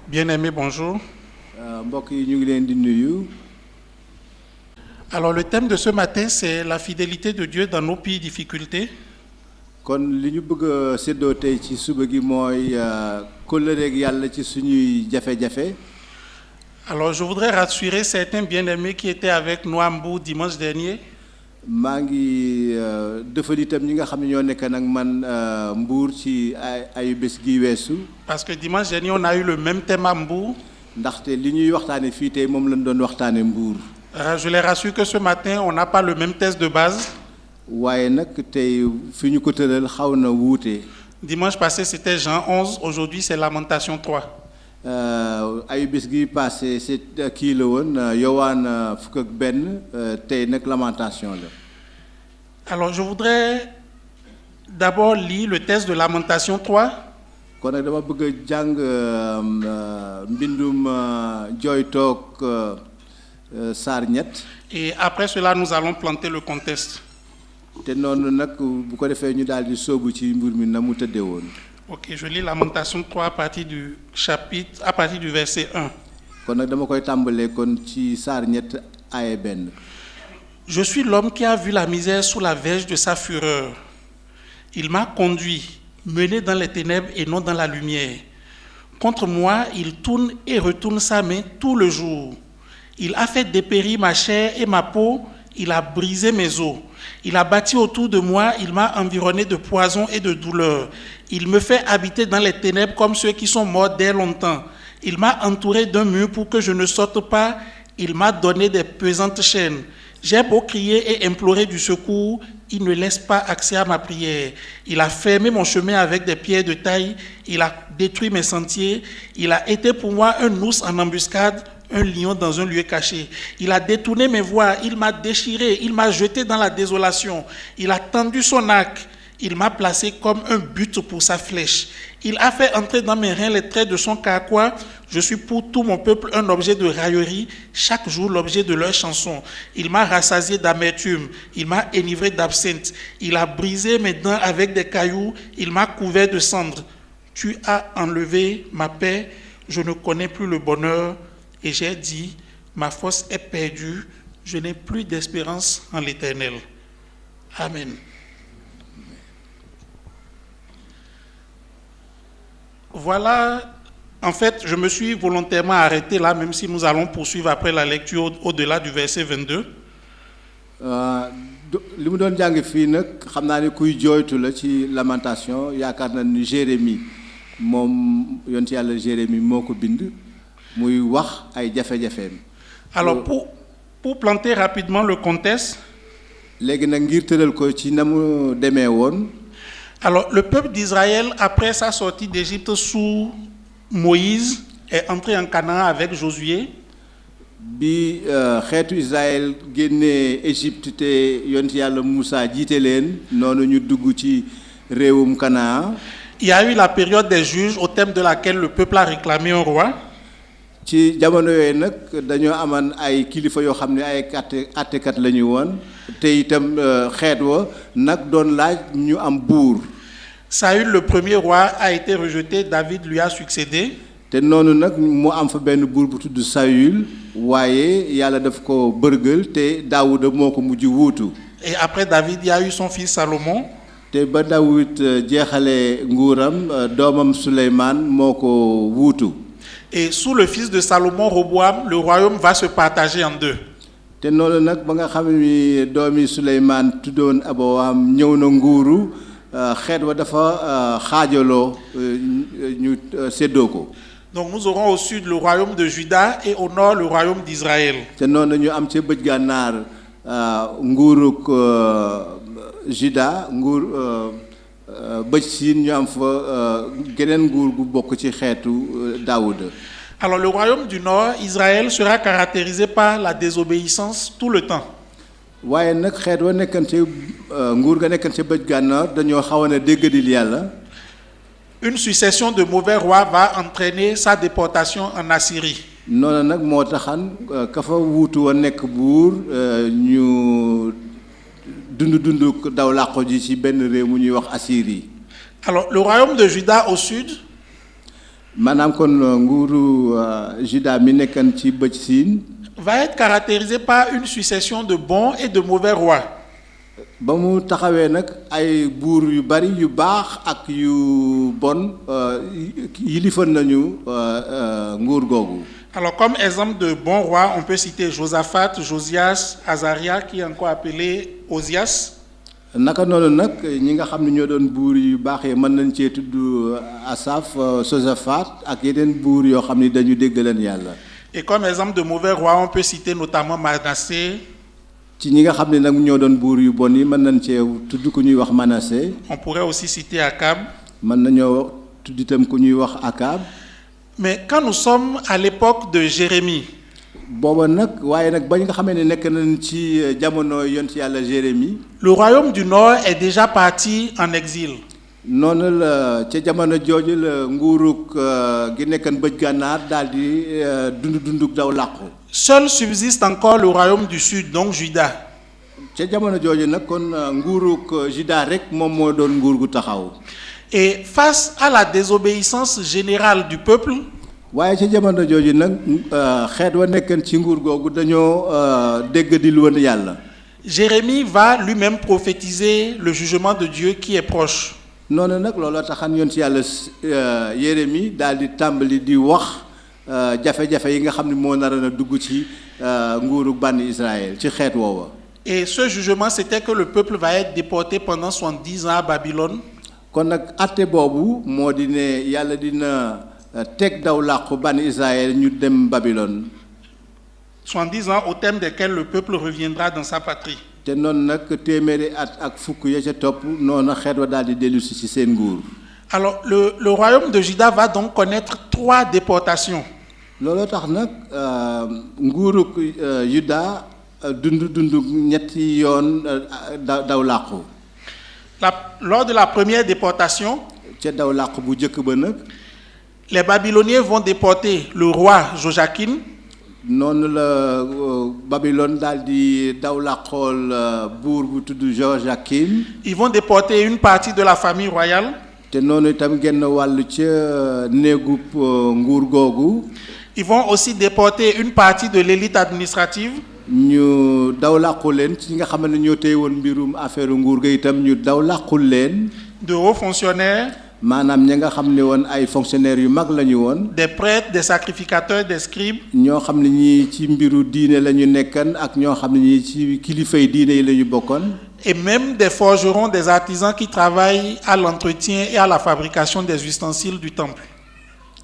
Bien-aimés, bonjour. mbokk yi ñu ngi leen di nuyu. Alors, le thème de ce matin, c'est la fidélité de Dieu dans nos pires difficultés. kon li ñu bëgg a séddoo tey ci suba gi mooy kóllëreeg yàlla ci suñuy jafe-jafe. Alors, je voudrais rassurer certains bien-aimés qui étaient avec nous à Mbour dimanche dernier. maa ngi defal itam ñi nga xam ne ñoo nekk nag man Mbour ci ay bés gi weesu. Parce que dimanche dernier, on a eu le même thème à Mbour. ndaxte li ñuy waxtaane fii tey moom lañ doon waxtaane Mbour. Je les rassure que ce matin, on n'a pas le même test de base. waaye nag tey fi ñu ko tëral xaw na wuute. Dimanche passé, c'était Jean 11. Aujourd'hui, c'est Lamentation 3. ay bés gi passé c'est kii la woon Yowaan fukk ak benn tey nag Lamentation la. Alors, je voudrais d'abord lire le texte de Lamentation 3. kon nag dama bëgg a jàng mbindum jooytoog saar ñett. Et après cela, nous allons planter le contexte. te noonu nag bu ko defee ñu daal di sóobu ci mbir mi na mu tëddee woon. Ok, je lis Lamentation 3 à partir du verset 1. kon nag dama koy tàmbalee kon ci saar ñett aaye benn. Je suis l'homme qui a vu la misère sous la verge de sa fureur. Il m'a conduit, mené dans les ténèbres et non dans la lumière. Contre moi, il tourne et retourne sa main tout le jour. Il a fait dépérir ma chair et ma peau, il a brisé mes os. Il a bâti autour de moi, il m'a environné de poison et de douleur. Il me fait habiter dans les ténèbres comme ceux qui sont morts dès longtemps. Il m'a entouré d'un mur pour que je ne sorte pas. Il m'a donné des pesantes chaînes. J'ai beau crier et implorer du secours, il ne laisse pas accès à ma prière. Il a fermé mon chemin avec des pierres de taille. Il a détruit mes sentiers. Il a été pour moi un ours en embuscade, un lion dans un lieu caché. Il a détourné mes voies, il m'a déchiré, il m'a jeté dans la désolation. Il a tendu son arc, il m'a placé comme un but pour sa flèche. Il a fait entrer dans mes reins les traits de son carquois. Je suis pour tout mon peuple un objet de raillerie, chaque jour l'objet de leurs chansons. Il m'a rassasié d'amertume, il m'a enivré d'absinthe. Il a brisé mes dents avec des cailloux, il m'a couvert de cendres. Tu as enlevé ma paix, je ne connais plus le bonheur. Et j'ai dit, ma force est perdue, je n'ai plus d'espérance en l'Éternel. Amen. Voilà, en fait, je me suis volontairement arrêté là, même si nous allons poursuivre après la lecture au-delà du verset 22. li mu doon jàng fii nag xam naa ne kuy jooytu la ci Lamentation yaakaar na ni Jérémie moom yonent yàlla Jérémie moo ko bind. muy wax ay jafe-jafeem. Alors pour planter rapidement le contexte. léegi nag ngir tëral ko ci na mu demee woon. Alors le peuple d'Israël après sa sortie d'Égypte sous Moïse est entré en Canaan avec Josué. bi xeetu Israël génnee Égypte te yonent yàlla Moussa jiite leen noonu ñu dugg ci réewum Canaan. Il y a eu la période des juges au terme de laquelle le peuple a réclamé un roi. ci jamono yooyu nag dañoo amoon ay kilifa yoo xam ne ay àttekat la ñu woon te itam xeet wa nag doon laaj ñu am buur. Saül le premier roi a été rejeté, David lui a succédé. te noonu nag mu am fa benn buur bu tudd Saül waaye yàlla daf ko bërgël te Daawuda moo ko mujj wuutu. Et après David, il y a eu son fils Salomon. te ba Daawud jeexale nguuram doomam Suleymaan moo ko wuutu. Et sous le fils de Salomon, Roboam, le royaume va se partager en deux. te noonu nag ba nga xam ni doomi Suleymaan tuddoon Abowaam ñëw na nguuru xeet wa dafa xaajaloo ñu séddoo ko. Donc nous aurons au sud le royaume de Juda et au nord le royaume d'Israël. te noonu ñu am ca bëj gànnaar nguuruk Juda nguur bëj siin ñu am fa geneen nguur gu bokk ci xeetu Daawuda. Alors le royaume du nord, Israël, sera caractérisé par la désobéissance tout le temps. waaye nag xeet wa nekkan ci nguur ga nekkan ci bëj gànnaar dañoo xawoon a déggadil yàlla. Une succession de mauvais rois va entraîner sa déportation en Assyrie. noonu nag moo taxan ka fa wuutu wa nekk buur ñu dund daw làqu ji ci benn réew mu ñuy wax Assyrie. Alors le royaume de Juda au sud. maanaam kon nguuru Juda mi nekkan ci bëj siin va être caractérisé par une succession de bons et de mauvais rois. ba mu taxawee nag ay buur yu bari yu baax ak yu bon yilifan nañu nguur googu. Alors, comme exemple de bons rois, on peut citer Josaphat, Josias, Azaria, qui est encore appelé Osias. naka noonu nag ñi nga xam ne ñoo doon buur yu baax yi mën nañ cee tudd Asaph, Josaphat ak yeneen buur yoo xam ne dañu dégg leen yàlla. Et comme exemple de mauvais rois, on peut citer notamment Manassé. ci ñi nga xam ne nag ñoo doon buur yu bon yi mën nañ cee tudd ku ñuy wax Manassé. On pourrait aussi citer Akab. mën nañoo tudd itam ku ñuy wax Akab. Mais quand nous sommes à l'époque de Jérémie, booba nag waaye nag ba nga xamee ne nekk nañ ci jamono yonent yàlla Jérémie. le royaume du Nord est déjà parti en exil. noonu la ca jamono jooju la nguurug gi nekkan bëj gànnaar daal di dundug daw làqu. Seul subsiste encore le royaume du Sud, donc Juda. ca jamono jooju nag kon nguurug Juda rek moom moo doon nguur gu taxaw. Et face à la désobéissance générale du peuple, waaye ca jamono jooju nag xeet wa nekkan ci nguur googu dañoo dégg di lu woon yàlla. Jérémie va lui-même prophétiser le jugement de Dieu qui est proche. noonu nag looloo taxan yoon ci yàlla Jérémie daal di tàmbali di wax jafe-jafe yi nga xam ne moo naroon a dugg ci nguuru bànni Israël ci xeet woowa. Et ce jugement, c'était que le peuple va être déporté pendant 70 ans à Babylone. kon nag atte boobu moo di ne yàlla dina teg daw làqu bànni Israël ñu dem Babylone. 70 ans au terme desquels le peuple reviendra dans sa patrie. te noonu nag téeméeri at ak fukk ya ca topp noonu xeet wa daal di dellusi ci seen nguur. Alors, le royaume de Juda va donc connaître 3 déportations. looloo tax nag nguurug Juda dund ñetti yoon daw làqu. Lors de la première déportation, ca daw làqu bu njëkk ba nag. les Babyloniens vont déporter le roi Joachim. noonu la Babylone daal di daw làqool buur bu tudd Joachim. Ils vont déporter une partie de la famille royale. te noonu itam genn wàll ca néegub nguur googu. Ils vont aussi déporter une partie de l'élite administrative. ñu daw làqu leen ci nga xam ne ñoo téye woon mbirum affaire nguur ga itam ñu daw làqul leen. de hauts fonctionnaires. maanaam ñi nga xam ne woon ay fonctionnaires yu mag la ñu woon. des prêtres, des sacrificateurs, des scribes. ñoo xam ne ñii ci mbiru diine la ñu nekkan ak ñoo xam ne ñii ci kilifay diine yi la ñu bokkoon. et même des forgerons, des artisans qui travaillent à l'entretien et à la fabrication des ustensiles du temple.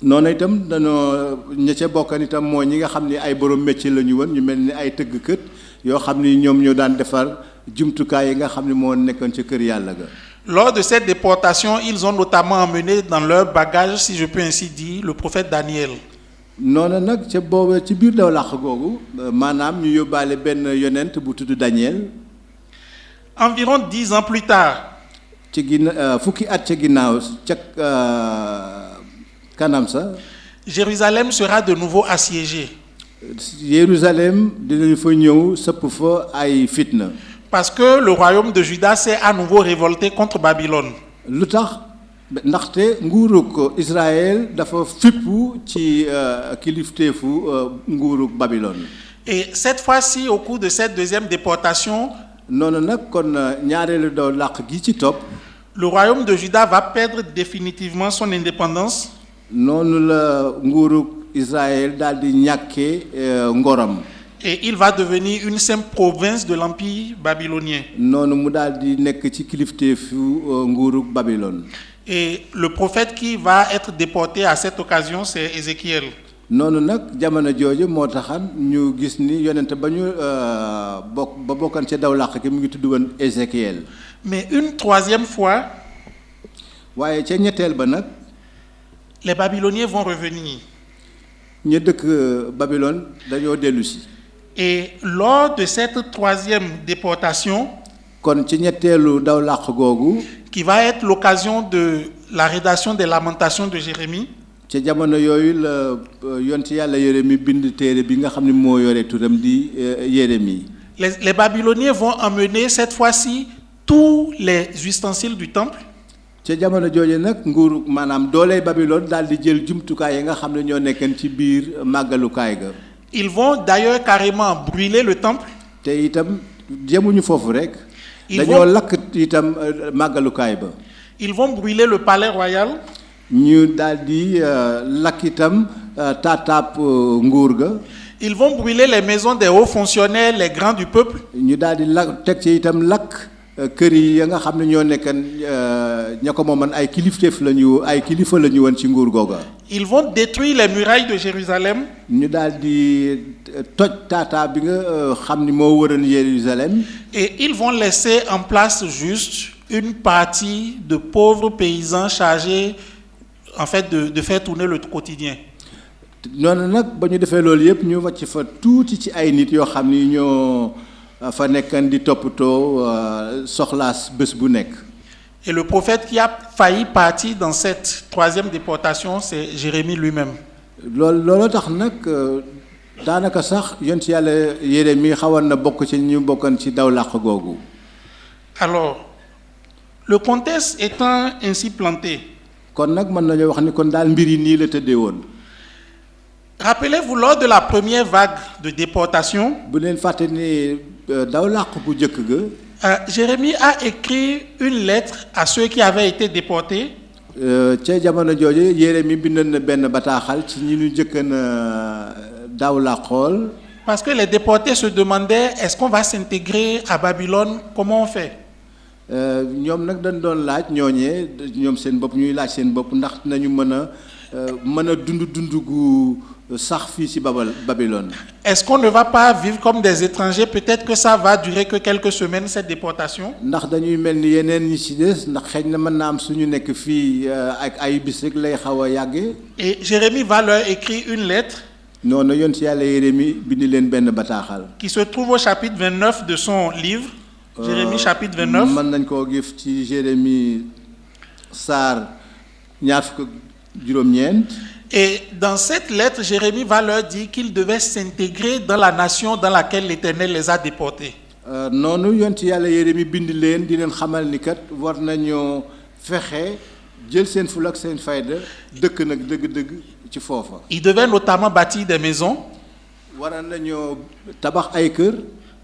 noonu itam dañoo ña ca bokkan itam mooy ñi nga xam ne ay borom métier la ñu woon ñu mel ni ay tëggkat yoo xam ni ñoom ñoo daan defar jumtukaay yi nga xam ne moo nekkoon ca kër yàlla ga. Lors de cette déportation, ils ont notamment emmené dans leur bagage, si je peux ainsi dire, le prophète Daniel. noonu nag ca boobu ci biir daw làq googu maanaam ñu yóbbaale benn yonent bu tudd Daniel. Environ 10 ans plus tard. ci fukki at ca ginnaaw ca kanam sa. Jérusalem sera de nouveau assiégée. Jérusalem dinañu fa ñëw sëpp fa ay fitna. Parce que le royaume de Juda s'est à nouveau révolté contre Babylone. lu tax ndaxte nguurug Israël dafa fippu ci kilifteefu nguurug Babylone. Et cette fois-ci, au cours de cette deuxième déportation, noonu nag kon ñaareelu daw làq gi ci topp. le royaume de Juda va perdre définitivement son indépendance. noonu la nguurug Israël daal di ñàkkee ngoram. Et il va devenir une simple province de l'empire babylonien. noonu mu daal di nekk ci kilifteefu nguurug Babylone. Et le prophète qui va être déporté à cette occasion, c'est Ézéchiel. noonu nag jamono jooju moo taxan ñu gis ni yonent ba ñu bokkan ca daw làq gi mu ngi tudd woon Ézéchiel. Mais une troisième fois, waaye ca ñetteel ba nag. les Babyloniens vont revenir. ña dëkk Babylone dañoo dellu si. Et lors de cette troisième déportation, kon ci ñetteelu daw làq googu. qui va être l'occasion de la rédaction des lamentations de Jérémie. ca jamono yooyu la yonent yàlla Jérémie bind téere bi nga xam ne moo yore turam di Jérémie. Les Babyloniens vont emmener cette fois-ci tous les ustensiles du temple. ca jamono jooju nag nguuru maanaam dooley Babylone daal di jël jumtukaay yi nga xam ne ñoo nekkan ci biir màggalukaay ga. Ils vont d'ailleurs carrément brûler le temple. te itam jemuñu foofu rek. Ils dañoo vont- lakk itam màggalukaay ba. Ils vont brûler le palais royal. ñu daal di lakk itam taataab nguur ga. Ils vont brûler les maisons des hauts fonctionnaires, les grands du peuple. ñu daal di lakk teg ci itam lakk kër yi ya nga xam ne ñoo nekkan ña ko mooman ay kilifteef la ñu ay kilifa la ñu woon ci nguur googa. Ils vont détruire les murailles de Jérusalem. ñu daal di toj taataa bi nga xam ni moo wëran Jérusalem. Et ils vont laisser en place juste une partie de pauvres paysans chargés en fait de faire tourner le quotidien. noonu nag ba ñu defee loolu yëpp ñu wàcc fa tuuti ci ay nit yoo xam ni ñoo fa nekkan di toppatoo soxlaas bés bu nekk. Et le prophète qui a failli partir dans cette troisième déportation, c'est Jérémie lui-même. looloo tax nag daanaka sax yonent yàlla Yérémi xawoon na bokk ci ñu bokkan ci daw làq googu. Alors, le contexte étant ainsi planté, kon nag mën nañoo wax ni kon daal mbir yi nii la tëddee woon. rappelez-vous, lors de la première vague de déportation, bu leen fàtte ni daw làq bu njëkk ga. Jérémie a écrit une lettre à ceux qui avaient été déportés. ca jamono jooju Yérémi bindoon na benn bataaxal ci ñi ñu njëkkan daw làqool. Parce que les déportés se demandaient, est-ce qu'on va s'intégrer à Babylone? Comment on fait? ñoom nag dañ doon laaj ñooñee ñoom seen bopp ñuy laaj seen bopp ndax nañu mën a dund gu sax fii ci Babylone. Est-ce qu'on ne va pas vivre comme des étrangers? Peut-être que ça va durer que quelques semaines, cette déportation. ndax dañuy mel ni yeneen ñi ci des ndax xëy na mën na am suñu nekk fii ak ay bis rek lay xaw a yàggee. Et Jérémie va leur écrire une lettre noonu yoon ci yàlla Yérémi bindi leen benn bataaxal. qui se trouve au chapitre 29 de son livre. Jérémie chapitre 29. mën nañ koo gis ci Jérémi saar ñaar fukk ak juróom-ñeent. Et dans cette lettre, Jérémie va leur dire qu'ils devaient s'intégrer dans la nation dans laquelle l'Éternel les a déportés. noonu yoon ci yàlla Yérémi bind leen di leen xamal ni kat war nañoo fexe jël seen ful ak seen fayda dëkk nag dëgg-dëgg ci foofa. Ils devaient notamment bâtir des maisons, war nañoo tabax ay kër.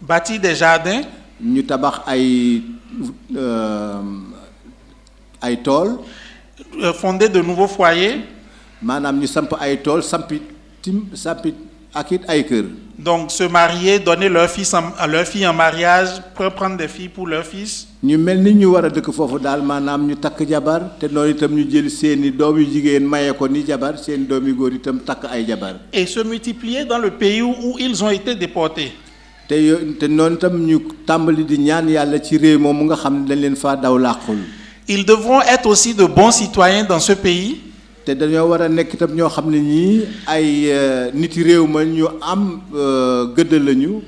bâtir des jardins, ñu tabax ay tool. fonder de nouveaux foyers. maanaam ñu samp ay tool sampi ak it ay kër. Donc se marier, donner leur fils à leur fille en mariage, prendre des filles pour leurs fils. ñu mel ni ñu war a dëkk foofu daal maanaam ñu takk jabar te noonu itam ñu jël seeni doom yu jigéen maye ko ni jabar seen doom yu góor itam takk ay jabar. Et se multiplier dans le pays où ils ont été déportés. te noonu itam ñu tàmbali di ñaan yàlla ci réew moom mu nga xam ne dañ leen faa daw làqul. Ils devront être aussi de bons citoyens dans ce pays. te dañoo war a nekk itam ñoo xam ne ñii ay niti réew ma ñu am gëdd lañu.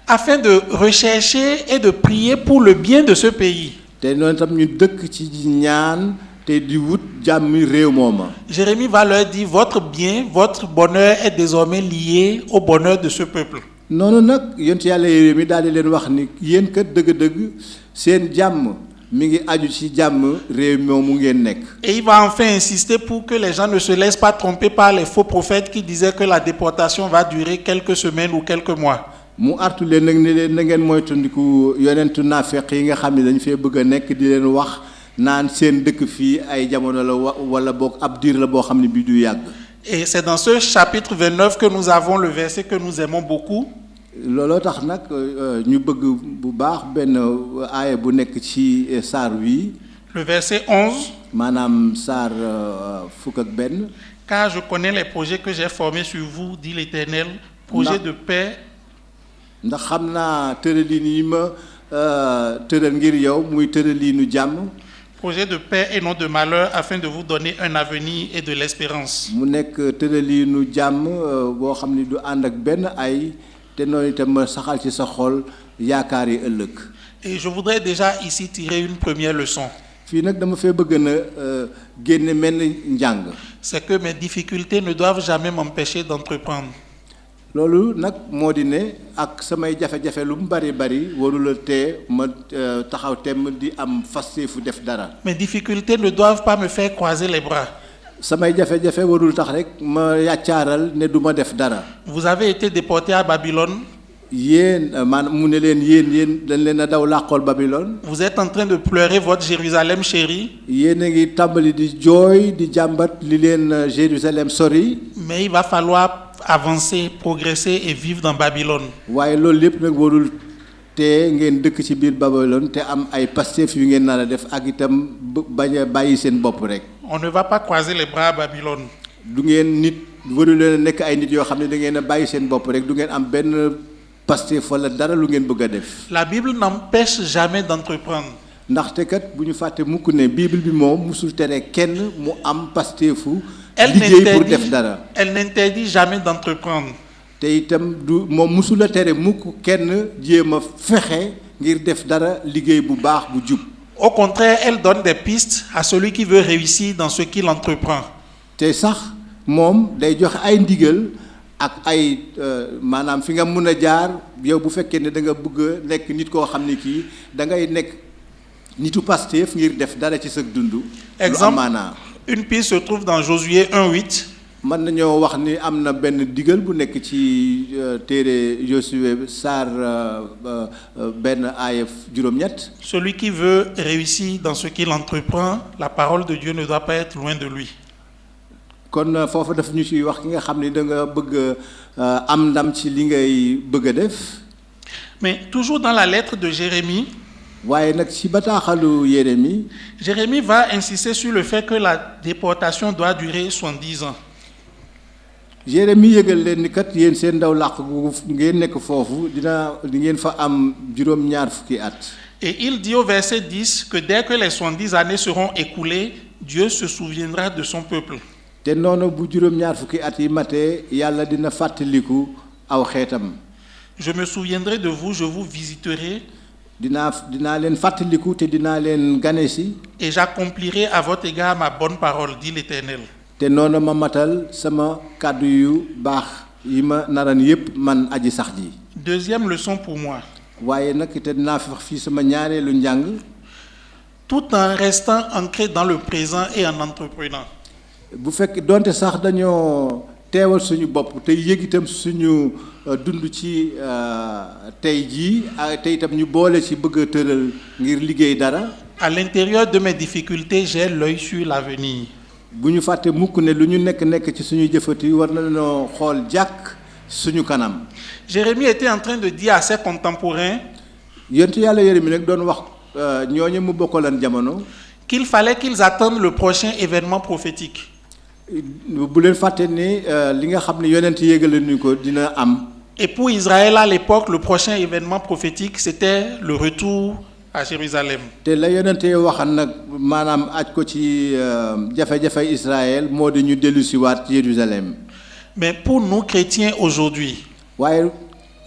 Afin de rechercher et de prier pour le bien de ce pays. te noonu itam ñu dëkk ci ñaan te di wut jàmmi réew mooma. Jérémie va leur dire, votre bien, votre bonheur est désormais lié au bonheur de ce peuple. noonu nag yonent yàlla Yérémi daal di leen wax ni yéen kat dëgg-dëgg seen jàmm mi ngi aju ci jàmm réew moomu ngeen nekk. Et il va enfin insister pour que les gens ne se laissent pas tromper par les faux prophètes qui disaient que la déportation va durer quelques semaines ou quelques mois. mu artu leen nag ne leen na ngeen moytandiku yonentu naafeq yi nga xam ne dañu fee bëgg a nekk di leen wax naan seen dëkk fii ay jamono la wala boog ab diir la boo xam ne bii du yàgg. Et c'est dans ce chapitre 29 que nous avons le verset que nous aimons beaucoup. looloo tax nag ñu bëgg bu baax benn aaya bu nekk ci saar wi. Le verset 11. maanaam saar fukk ak benn. Car je connais les projets que j'ai formés sur vous, dit l'Éternel, projets de paix. ndax xam naa tërëliin yi ma tëral ngir yow muy tërëliinu jàmm. Projet de paix et non de malheur, afin de vous donner un avenir et de l'espérance. mu nekk tërëliinu jàmm boo xam ni du ànd ak benn ay te noonu itam ma saxal ci sa xol yaakaar yi ëllëg. Et je voudrais déjà ici tirer une première leçon. fii nag dama fee bëgg na génne mel njàng. C'est que mes difficultés ne doivent jamais m'empêcher d'entreprendre. loolu nag moo di ne ak samay jafe-jafe lu mu bari warula tee ma taxaw temm di am fasteefu def dara. Mes difficultés ne doivent pas me faire croiser les bras. samay jafe-jafe warul tax rek ma yàccaaral ne du ma def dara. Vous avez été déporté à Babylone. yéen maanaam mu ne leen yéen dañ leen a daw làqool Babylone. Vous êtes en train de pleurer votre Jérusalem chérie. yéen a ngi tàmbali di jooy di jàmbat li leen Jérusalem sori. Mais il va falloir avancer, progresser et vivre dans Babylone. waaye loolu lépp nag warul te ngeen dëkk ci biir Babylone te am ay Pastef yu ngeen nar a def ak itam bañ a bàyyi seen bopp rek. On ne va pas croiser les bras à Babylone. du ngeen nit warul leen a nekk ay nit yoo xam ne da ngeen a bàyyi seen bopp rek du ngeen am benn Pastef wala dara lu ngeen bëgg a def. La Bible n'empêche jamais d'entreprendre. ndaxte kat bu ñu fàtte mukk ne Bible bi moom musul tere kenn mu am Pastefu Elle liggéey pour def dara. n'interdit jamais d'entreprendre. te itam du moom musul a tere mukk kenn jéem a fexe ngir def dara liggéey bu baax bu jub. Au contraire, elle donne des pistes à celui qui veut réussir dans ce qu'il entreprend. te sax moom day joxe ay ndigal ak ay maanaam fi nga mun a jaar yow bu fekkee ne da nga bëgg a nekk nit koo xam ne kii da ngay nekk nitu Pastef ngir def dara ci sa dund. lu Exemple, amaanaa. une piste se trouve dans Josué 1:8. mën nañoo wax ni am na benn digal bu nekk ci téere Josué saar benn aaya juróom-ñett. Celui qui veut réussir dans ce qu'il entreprend, la parole de Dieu ne doit pas être loin de lui. kon foofu daf ñu ci wax ki nga xam ne da nga bëgg am ndam ci li ngay bëgg a def. Mais toujours dans la lettre de Jérémie, waaye nag ci bataaxalu Jérémie. Jérémie va insister sur le fait que la déportation doit durer 70 ans. Jérémie yëgal leen ni kat yéen seen ndaw làq gu ngeen nekk foofu di ngeen fa am juróom-ñaar fukki at. Et il dit au verset 10 que dès que les 70 années seront écoulées, Dieu se souviendra de son peuple. te noonu bu juróom-ñaar fukki at yi matee yàlla dina fàttaliku aw xeetam. Je me souviendrai de vous, je vous visiterai. dinaa leen fàttaliku te dinaa leen gane si. Et j'accomplirai à votre égard ma bonne parole, dit l'Éternel. te noonu ma matal sama kàddu yu baax yi ma naran yépp man aji sax ji. Deuxième leçon pour moi. waaye nag te dinaa fi wax fii sama ñaareelu njàng. Tout en restant ancré dans le présent et en entreprenant. bu fekk donte sax dañoo teewal suñu bopp te yëg itam suñu dund ci tey jii te itam ñu boole ci bëgg a tëral ngir liggéey dara. À l'intérieur de mes difficultés, j'ai l'œil sur l'avenir. bu ñu fàtte mukk ne lu ñu nekk ci suñuy jëfati war nañoo xool jàkk suñu kanam. Jérémie était en train de dire à ses contemporains yonent yàlla Jérémie nag doon wax ñooñu mu bokkalan jamono. qu'il fallait qu'ils attendent le prochain événement prophétique. bu leen fàtte ni li nga xam ne yonent yéegale ñu ko dina am. Et pour Israël à l'époque, le prochain événement prophétique, c'était le retour à Jérusalem. te la yonente waxan nag maanaam aj ko ci jafe-jafe Israël moo di ñu dellu si waat Jérusalem. Mais pour nous chrétiens aujourd'hui, waaye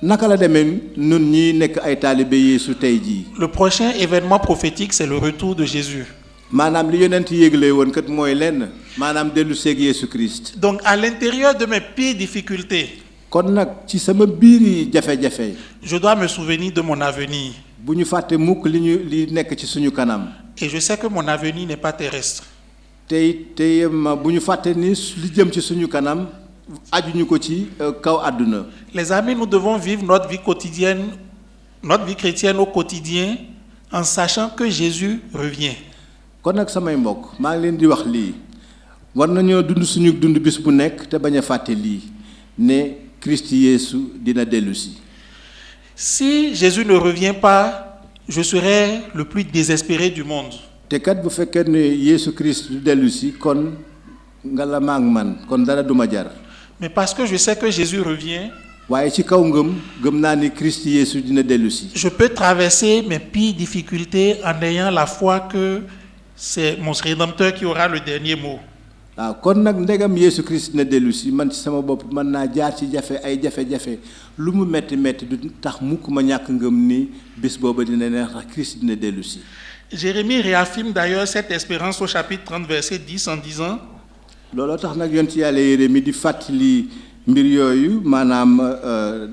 naka la demee nun ñi nekk ay taalibe Yeesu tey jii. le prochain événement prophétique, c'est le retour de Jésus. maanaam li yonent yégle woon kat mooy lenn maanaam dellu seeg Yeesu Christ. Donc à l'intérieur de mes pires difficultés, kon nag ci sama biiri jafe-jafe. je dois me souvenir de mon avenir. bu ñu fàtte mukk li nekk ci suñu kanam. Et je sais que mon avenir n'est pas terrestre. tey bu ñu fàtte ni li jëm ci suñu kanam ajuñu ko ci kaw àdduna. Les amis, nous devons vivre notre vie quotidienne, notre vie chrétienne au quotidien, en sachant que Jésus revient. kon nag samay mbokk maa ngi leen di wax lii war nañoo dund suñu dund bis bu nekk te bañ a fàtte lii ne Christ Yeesu dina dellu si. Si Jésus ne revient pas, je serai le plus désespéré du monde. te kat bu fekkee ne Yeesu Christ du dellu si kon nga la maag man kon dara duma jar. Mais parce que je sais que Jésus revient, waaye ci kaw gëm naa ni Christ Yeesu dina dellu si. je peux traverser mes pires difficultés en ayant la foi que c'est mon Rédempteur qui aura le dernier mot. waaw kon nag ndegam Yeesu Christ dina dellu si man ci sama bopp mën naa jaar ci ay jafe-jafe lu mu metti du tax mukk ma ñàkk ngëm ni bés booba dina neex tax Christ dina dellu si. Jérémie réaffirme d'ailleurs cette espérance au chapitre 30 verset 10 en disant: looloo tax nag yonent yàlla Jérémie di fàttali mbir yooyu maanaam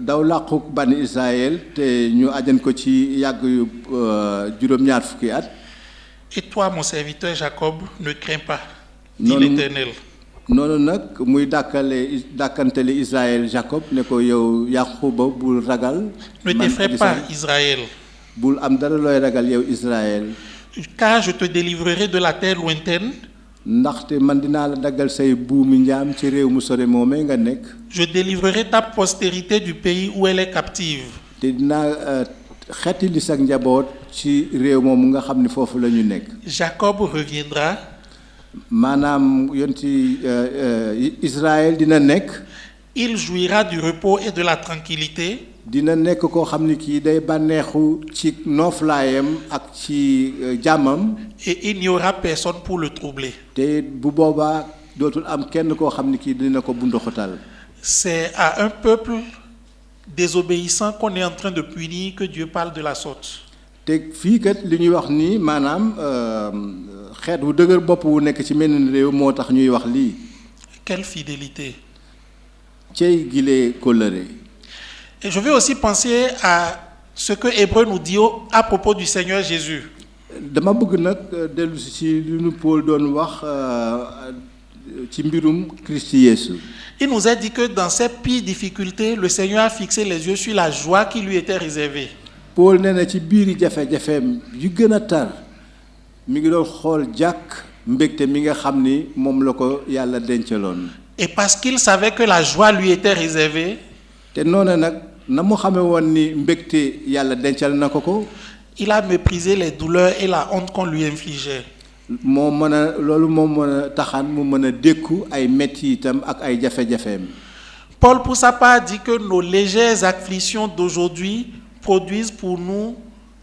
daw làquk bani Israël te ñu ajan ko ci yàgg yu juróom-ñaar fukki at. Et toi, mon serviteur Jacob, ne crains pas, dit Non, l'Éternel. noonu nag muy dàkkantele Israël Jacob ne ko yow Yaquba bul ragal. Ne man t'effraie aji pas, sax Israël, bul am dara looy ragal yow Israël car je te délivrerai de la terre lointaine, ndaxte man dinaa la daggal say buumi njaam ci réew mu sore moomee nga nekk. je délivrerai ta postérité du pays où elle est captive. te dinaa xettali sa njaboot ci réew moomu nga xam ni foofu la ñu nekk. Jacob reviendra, maanaam yonti Israël dina nekk. il jouira du repos et de la tranquillité, dina nekk koo xam ni kii day bànneexu ci nooflaayam ak ci jàmmam. et il n'y aura personne pour le troubler. te bu boobaa dootul am kenn koo xam ni kii dina ko bundoxatal. C'est à un peuple désobéissant qu'on est en train de punir que Dieu parle de la sorte. te fii kat li ñuy wax nii maanaam xeet wu dëgër bopp wu nekk ci menn réew moo tax ñuy wax lii. Quelle fidélité! cey gilee kóllëre. Et je vais aussi penser à ce que Hébreu nous dit à propos du Seigneur Jésus. dama bëgg nag dellu si ci li nu Paul doon wax ci mbirum Christi Yeesu. Il nous a dit que dans ces pires difficultés, le Seigneur a fixé les yeux sur la joie qui lui était réservée. Paul nee na ci biiri jafe-jafeem yu gën a tar mi ngi doon xool jàkk mbégte mi nga xam ni moom la ko yàlla dencaloon. Et parce qu'il savait que la joie lui était réservée, te noonu nag na mu xamee woon ni mbégte yàlla dencal na ko. il a méprisé les douleurs et la honte qu'on lui infligeait. moo mën a loolu moo mën a taxaan mu mën a dékku ay metti itam ak ay jafe-jafeem. Paul, pour sa part, dit que nos légères afflictions d'aujourd'hui produisent pour nous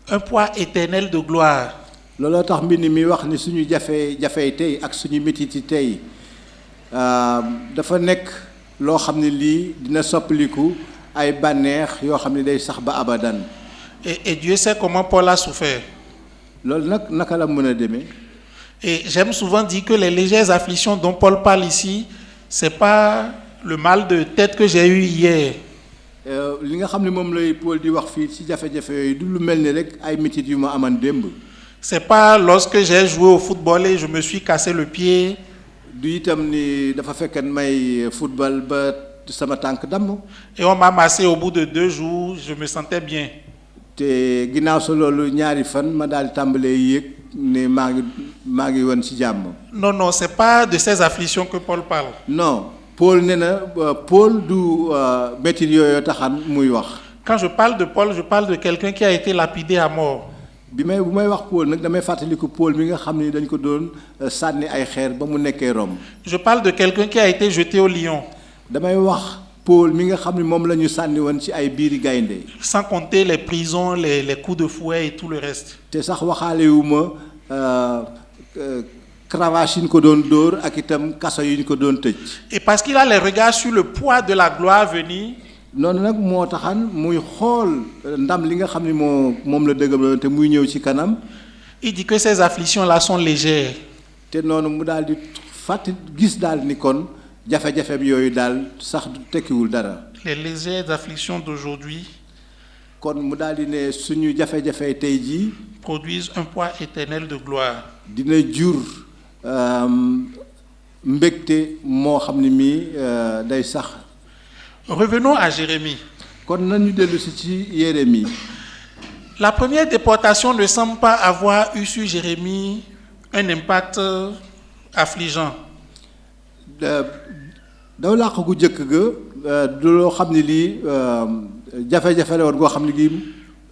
un poids éternel de gloire. looloo tax mbind mi wax ni suñu jafe-jafe tey ak suñu mettiti tey dafa nekk loo xam ne lii dina soppaliku ay bànneex yoo xam ne day sax ba abadan. Et Dieu sait comment Paul a souffert. loolu nag naka la mën a demee. Et j'aime souvent dire que les légères afflictions dont Paul parle ici, c'est pas le mal de tête que j'ai eu hier. li nga xam ne moom lay Paul di wax fii ci jafe-jafe yooyu du lu mel ni rek ay métit yu ma aman démb. C'est pas lorsque j'ai joué au football et je me suis cassé le pied. du itam ni dafa fekk may football ba sama tànk damm. Et on m'a massé au bout de 2 jours, je me sentais bien. te ginnaaw sa loolu ñaari fan ma daal di tàmbalee yéeg ne maa ngi woon ci jàmm. Non, non, c'est pas de ces afflictions que Paul parle. non Paul nee na Paul du métit yooyu taxan muy wax. Quand je parle de Paul, je parle de quelqu'un qui a été lapidé à mort. bu may wax Paul nag damay fàttaliku Paul mi nga xam ni dañ ko doon sànni ay xeer ba mu nekkee Rome. Je parle de quelqu'un qui a été jeté au lion. damay wax Paul mi nga xam ni moom la ñu sànni woon ci ay biiri gaynde. Sans compter les prisons, les coups de fouet et tout le reste. te sax waxaale wu ma cravache yi ñu ko doon dóor ak itam kaso yi ñu ko doon tëj. Et parce qu'il a les regards sur le poids de la gloire à venir, noonu nag moo taxan muy xool ndam li nga xam ni moom la dëggam te muy ñëw ci kanam. il dit que ces afflictions-là sont légères. te noonu mu daal di fàtti gis daal ni kon jafe-jafeem yooyu daal sax tekkiwul dara. Les légères afflictions d'aujourd'hui kon mu daal di ne suñu jafe-jafe tey jii produisent un poids éternel de gloire. dina jur mbégte moo xam ni mii day sax. Revenons à Jérémie. kon nañu dellu ci Jérémie. La première déportation ne semble pas avoir eu sur Jérémie un impact affligeant. daw làq gu jëkk ga du loo xam ne lii jafe-jafe la woon goo xam ne gi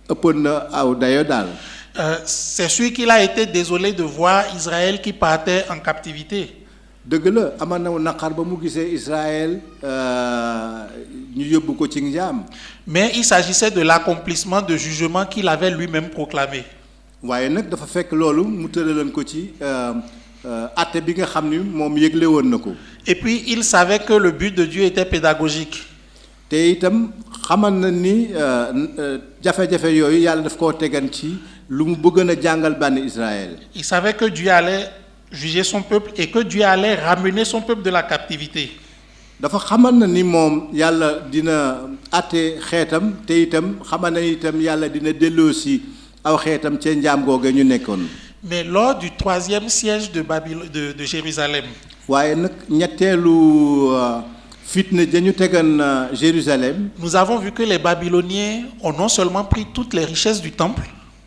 ëppoon na aw dayo daal. C'est sûr qu'il a été désolé de voir Israël qui partait en captivité. dëgg la aman na naqar ba mu gisee Israël ñu yóbbu ko ci njaam. Mais il s'agissait de l'accomplissement de jugement qu'il avait lui-même proclamé. waaye nag dafa fekk loolu mu tëralan ko ci àtte bi nga xam ni moom yëgle woon na ko. Et puis il savait que le but de Dieu était pédagogique. te itam xamal na ni jafe-jafe yooyu yàlla daf koo tegan ci lu mu bëggoon a jàngal bànni Israël. Il savait que Dieu allait juger son peuple et que Dieu allait ramener son peuple de la captivité. dafa xamal na ni moom yàlla dina àtte xeetam te itam xamal na itam yàlla dina delloosi aw xeetam ca njaam googe ñu nekkoon. Mais lors du 3e siège de Jérusalem, waaye nag ñetteelu fitna dañu tegan Jérusalem. nous avons vu que les Babyloniens ont non seulement pris toutes les richesses du temple,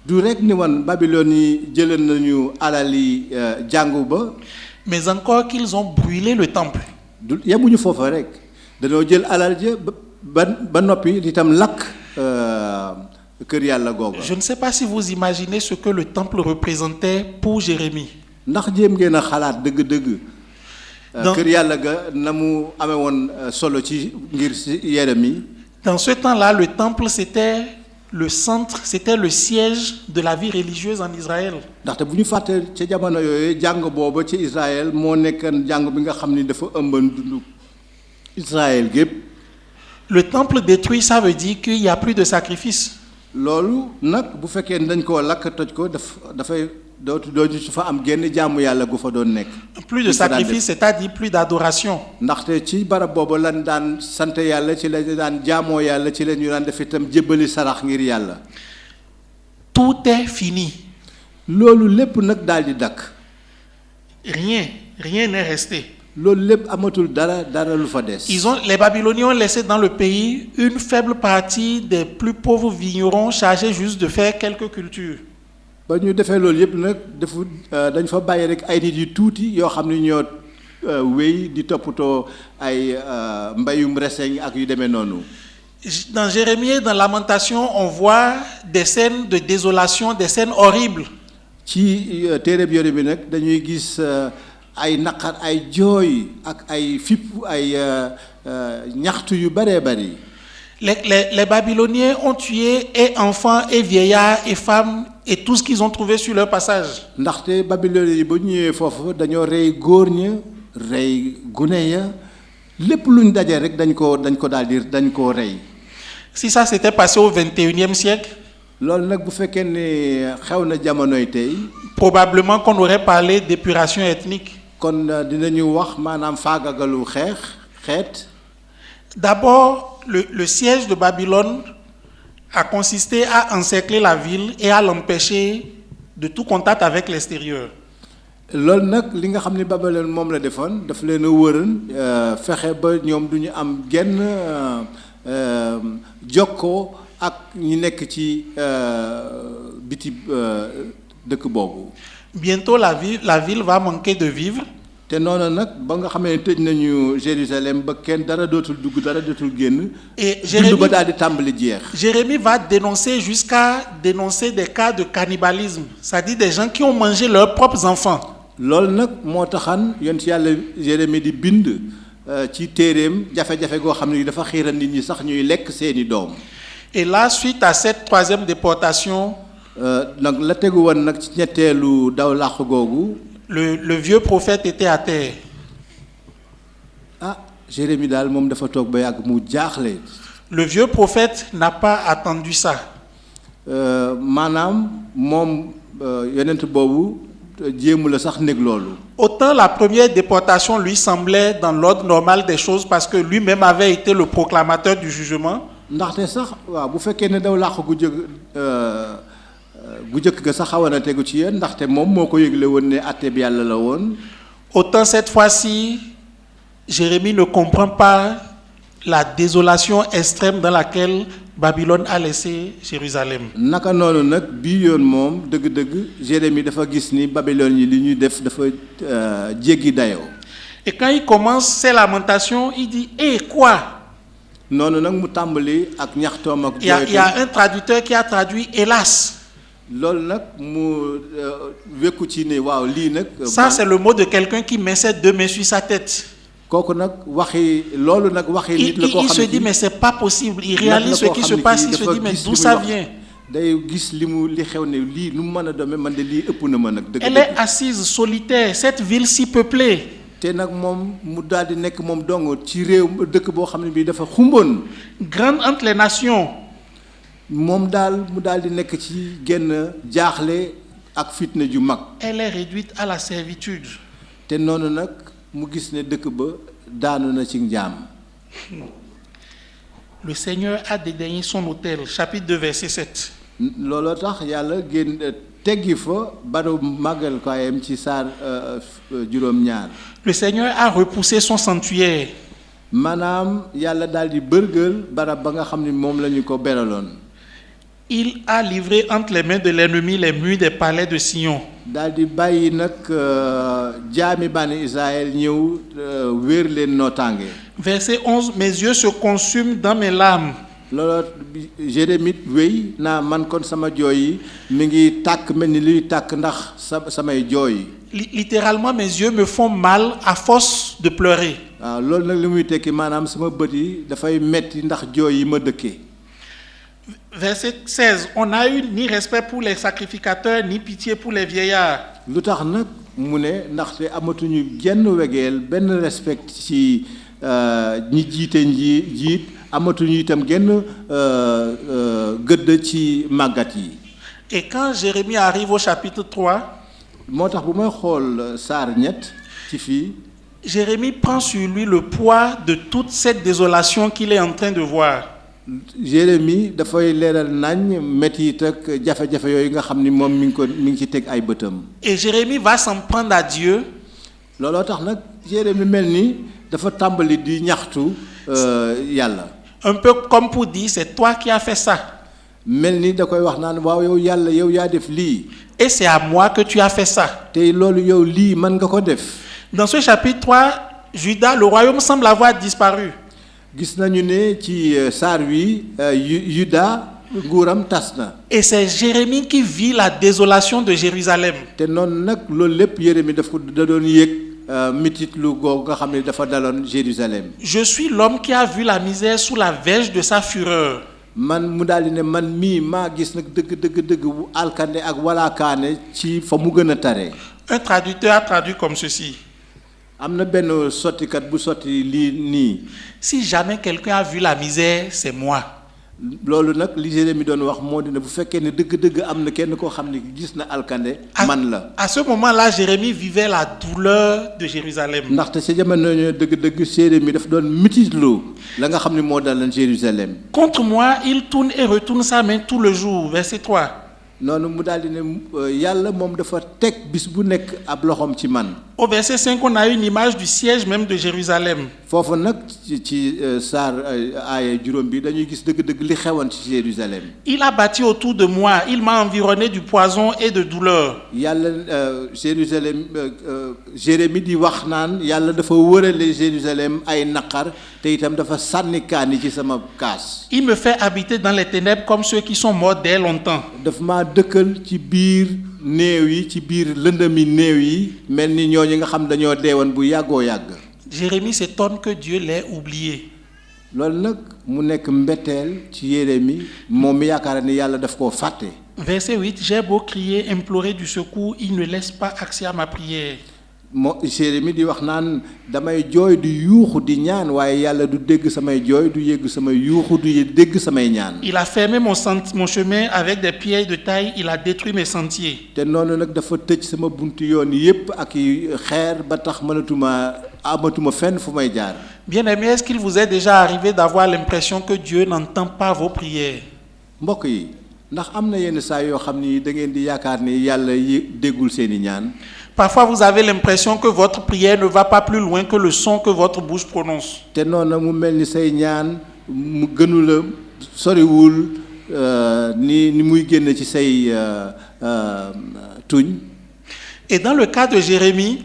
du rek ni wan Babylone yi jëlee nañu alali jàngu ba. mais encore qu'ils ont brûlé le temple. du yemuñu foofa rek dañoo jël alal ja ba noppi itam lakk kër yàlla googa. Je ne sais pas si vous imaginez ce que le temple représentait pour Jérémie. ndax jéem ngeen a xalaat dëgg-dëgg. kër yàlla ga na mu amee woon solo ci ngir si Jérémie. Dans ce temps-là, le temple c'était le centre, c'était le siège de la vie religieuse en Israël. ndaxte bu ñu fàtte ca jamono yooyu jàng booba ci Israël moo nekkan jàng bi nga xam ni dafa ëmban dundu Israël gépp. Le temple détruit, ça veut dire qu'il n'y a plus de sacrifice. loolu nag bu fekkee dañ koo lakk toj ko dafay dootu su fa am genn jaamu yàlla gu fa doon nekk. Plus de sacrifice, c'est-à-dire plus d'adoration. ndaxte ci barab boobu lan daan sant yàlla ci lañu daan jaamoo yàlla ci la ñu daan def itam jébbali sarax ngir yàlla. Tout est fini. loolu lépp nag daal di dakk. Rien n'est resté. loolu lépp amatul dara lu fa des. Les Babyloniens ont laissé dans le pays une faible partie des plus pauvres vignerons chargés juste de faire quelques cultures. ba ñu defee loolu yëpp nag dañ fa bàyyi rek ay nit yu tuuti yoo xam ne ñoo wéy di toppatoo ay mbayum reseñ ak yu demee noonu. Dans Jérémie et dans Lamentation, on voit des scènes de désolation, des scènes horribles. ci téere bi bi nag dañuy gis ay naqar ay jooy ak ay fipp ay ñaxtu yu bëree bëri. Les Babyloniens ont tué et enfants et vieillards et femmes et tout ce qu'ils ont trouvé sur leur passage. ndaxte Babylone yi ba ñëwee foofu dañoo rey góor ña rey gune ya lépp luñ daje rek dañ ko dañ koo rey. Si ça s'était passé au 21e siècle, loolu nag bu fekkee ne xew na jamonoy tey. probablement qu'on aurait parlé d'épuration ethnique. kon dinañu wax maanaam faagagalu xeet. D'abord, le siège de Babylone a consisté à encercler la ville et à l'empêcher de tout contact avec l'extérieur. loolu nag li nga xam ne Babylone moom la defoon daf leen a wëran fexe ba ñoom du ñu am genn jokkoo ak ñi nekk ci biti dëkk boobu. Bientôt la ville va manquer de vivres. te noonu nag ba nga xamee tëj nañu Jérusalem ba kenn dara dootul dugg dara dootul génn. et dund ba daal di tàmbali jeex. Jérémie va dénoncer jusqu'à dénoncer des cas de cannibalisme, c'est-à-dire des gens qui ont mangé leurs propres enfants. loolu nag moo taxan yonent yàlla Jérémie di bind ci téeréem jafe-jafe goo xam ne dafa xiiral nit ñi sax ñuy lekk seeni doom. Et là, suite à cette 3e déportation, nag la tegu woon nag ci ñetteelu daw làqu googu. le vieux prophète était à terre. Jérémie daal moom dafa toog ba yàgg mu jaaxle. Le vieux prophète n'a pas attendu ça. maanaam moom yonent boobu jéemu la sax nekk loolu. Autant la première déportation lui semblait dans l'ordre normal des choses parce que lui-même avait été le proclamateur du jugement. ndaxte sax waaw bu fekkee ne daw làqu gu jëkk ga sax xawoon na tegu ci yéen ndaxte moom moo ko yëgle woon ne àtte bi yàlla la woon. Autant cette fois-ci, Jérémie ne comprend pas la désolation extrême dans laquelle Babylone a laissé Jérusalem. naka noonu nag bii yoon moom dëgg-dëgg Jérémie dafa gis ni Babylone yi li ñuy def dafa jéggi dayoo. Et quand il commence ses lamentations, il dit quoi? noonu nag mu tàmbali ak ñaxtoom ak. Il y a un traducteur qui a traduit hélas. loolu nag mu wekku ci ne waaw lii nag. Ça c'est le mot de quelqu'un qui met ses 2 mains sur sa tête. kooku nag loolu nag waxi nit la koo xam ne il se dit mais c'est pas possible. Il réalise ce qui se passe, il se dit mais d'où ça vient? day gis li xew ne lii lu mu mën a doome man de lii ëpp na ma nag. dëgg elle est assise solitaire, cette ville si peuplée. te nag moom mu daal di nekk moom dong ci réew dëkk boo xam ne bii dafa xumboon. grande entre les nations. moom daal mu daal di nekk ci genn jaaxle ak fitna ju mag. elle est réduite à la servitude. te noonu nag mu gis ne dëkk ba daanu na ci njaam. Le Seigneur a dédaigné son autel. Chapitre 2, verset 7. looloo tax yàlla génn teggi fa banu màggal kaayam ci saar juróom-ñaar. Le Seigneur a repoussé son sanctuaire. maanaam yàlla daal di bërgël barab ba nga xam ni moom la ñu ko beraloon. Il a livré entre les mains de l'ennemi les murs des palais de Sion. daal di bàyyi nag jaami bani Israël ñëw wéer leen nootaange. Verset 11. Mes yeux se consument dans mes larmes. looloo Jérémie wéy naa man kon sama jooy yi mi ngi tàkk mel ni luy tàkk ndax samay jooy. Littéralement, mes yeux me font mal à force de pleurer. waaw loolu nag li muy tekki maanaam sama bët yi dafay metti ndax jooy yi ma dëkkee. Verset 16. On n'a eu ni respect pour les sacrificateurs, ni pitié pour les vieillards. lu tax nag mu ne ndaxte amatuñu genn wegeel benn respect ci ñi jiite jiit amatuñu itam genn gëdd ci màggat yi. Et quand Jérémie arrive au chapitre 3, moo tax bu may xool saar ñett ci fii. Jérémie prend sur lui le poids de toute cette désolation qu'il est en train de voir. Jérémie dafay leeral nañ métit ak jafe-jafe yooyu nga xam ni moom mi ngi ci teg ay bëtam. Et Jérémie va s'en prendre à Dieu. looloo tax nag Jérémie mel ni dafa tàmbali di ñaxtu yàlla. Un peu comme pour dire, c'est toi qui as fait ça. mel ni da koy wax naan waaw yow yàlla yow yaa def lii. Et c'est à moi que tu as fait ça. te loolu yow lii mën nga ko def. Dans ce chapitre 3, Juda, le royaume semble avoir disparu. gis nañu ne ci saar wi Yuda nguuram tas na. Et c'est Jérémie qui vit la désolation de Jérusalem. te noonu nag loolu lépp Jérémie daf ko da doon yëg mitit lu googu nga xam ne dafa daloon Jérusalem. Je suis l'homme qui a vu la misère sous la verge de sa fureur. man mu daal di ne man mii maa gis nag dëgg bu alkande ak walaakaane ci fa mu gën a tare. Un traducteur a traduit comme ceci. am na benn sottikat bu sotti lii nii. Si jamais quelqu'un a vu la misère, c'est moi. loolu nag li Jérémie doon wax moo di ne bu fekkee ne dëgg am na kenn koo xam ne gis na alkande man la. À ce moment-là, Jérémie vivait la douleur de Jérusalem. ndaxte sa jamono ñoo dëgg Jérémie dafa doon mititlu la nga xam ne moo daloon Jérusalem. Contre moi, il tourne et retourne sa main tout le jour. Verset 3. noonu mu daal di ne yàlla moom dafa teg bis bu nekk ab loxoom ci man. Au verset 5, on a une image du siège même de Jérusalem. foofu nag ci saar aaya juróom bi dañuy gis dëgg li xewoon ci Jérusalem. Il a bâti autour de moi, il m'a environné du poison et de douleur. yàlla Jérusalem Jérémie di wax naan yàlla dafa wërale Jérusalem ay naqar te itam dafa sànni kaani ci sama kaas. Il me fait habiter dans les ténèbres comme ceux qui sont morts dès longtemps. dafa maa dëkkal ci biir néew yi ci biir lëndëmi néew yi mel ni ñooñu nga xam dañoo deewoon bu yàggoo yàgg. Jérémie s'étonne que Dieu l'ait oublié. loolu nag mu nekk mbetteel ci Jérémie moom mi yaakaar ni yàlla daf koo fàtte. Verset 8, j'ai beau crier, implorer du secours, il ne laisse pas accès à ma prière. Jérémie di wax naan damay jooy du yuuxu di ñaan waaye yàlla du dégg samay jooy du yégg samay yuuxu du dégg samay ñaan. Il a fermé mon chemin avec des pierres de taille, il a détruit mes sentiers. te noonu nag dafa tëj sama buntu yoon yépp ak xeer ba tax amatuma fenn fu may jaar. Bien-aimés, est-ce qu'il vous est déjà arrivé d'avoir l'impression que Dieu n'entend pas vos prières? mbokk yi ndax am na yenn saa yoo xam ni da ngeen di yaakaar ni yàlla déggul seeni ñaan. Parfois, vous avez l'impression que votre prière ne va pas plus loin que le son que votre bouche prononce. te noonu mu mel ni say ñaan mu gënu la soriwul ni muy génn ci say tuñ. Et dans le cas de Jérémie,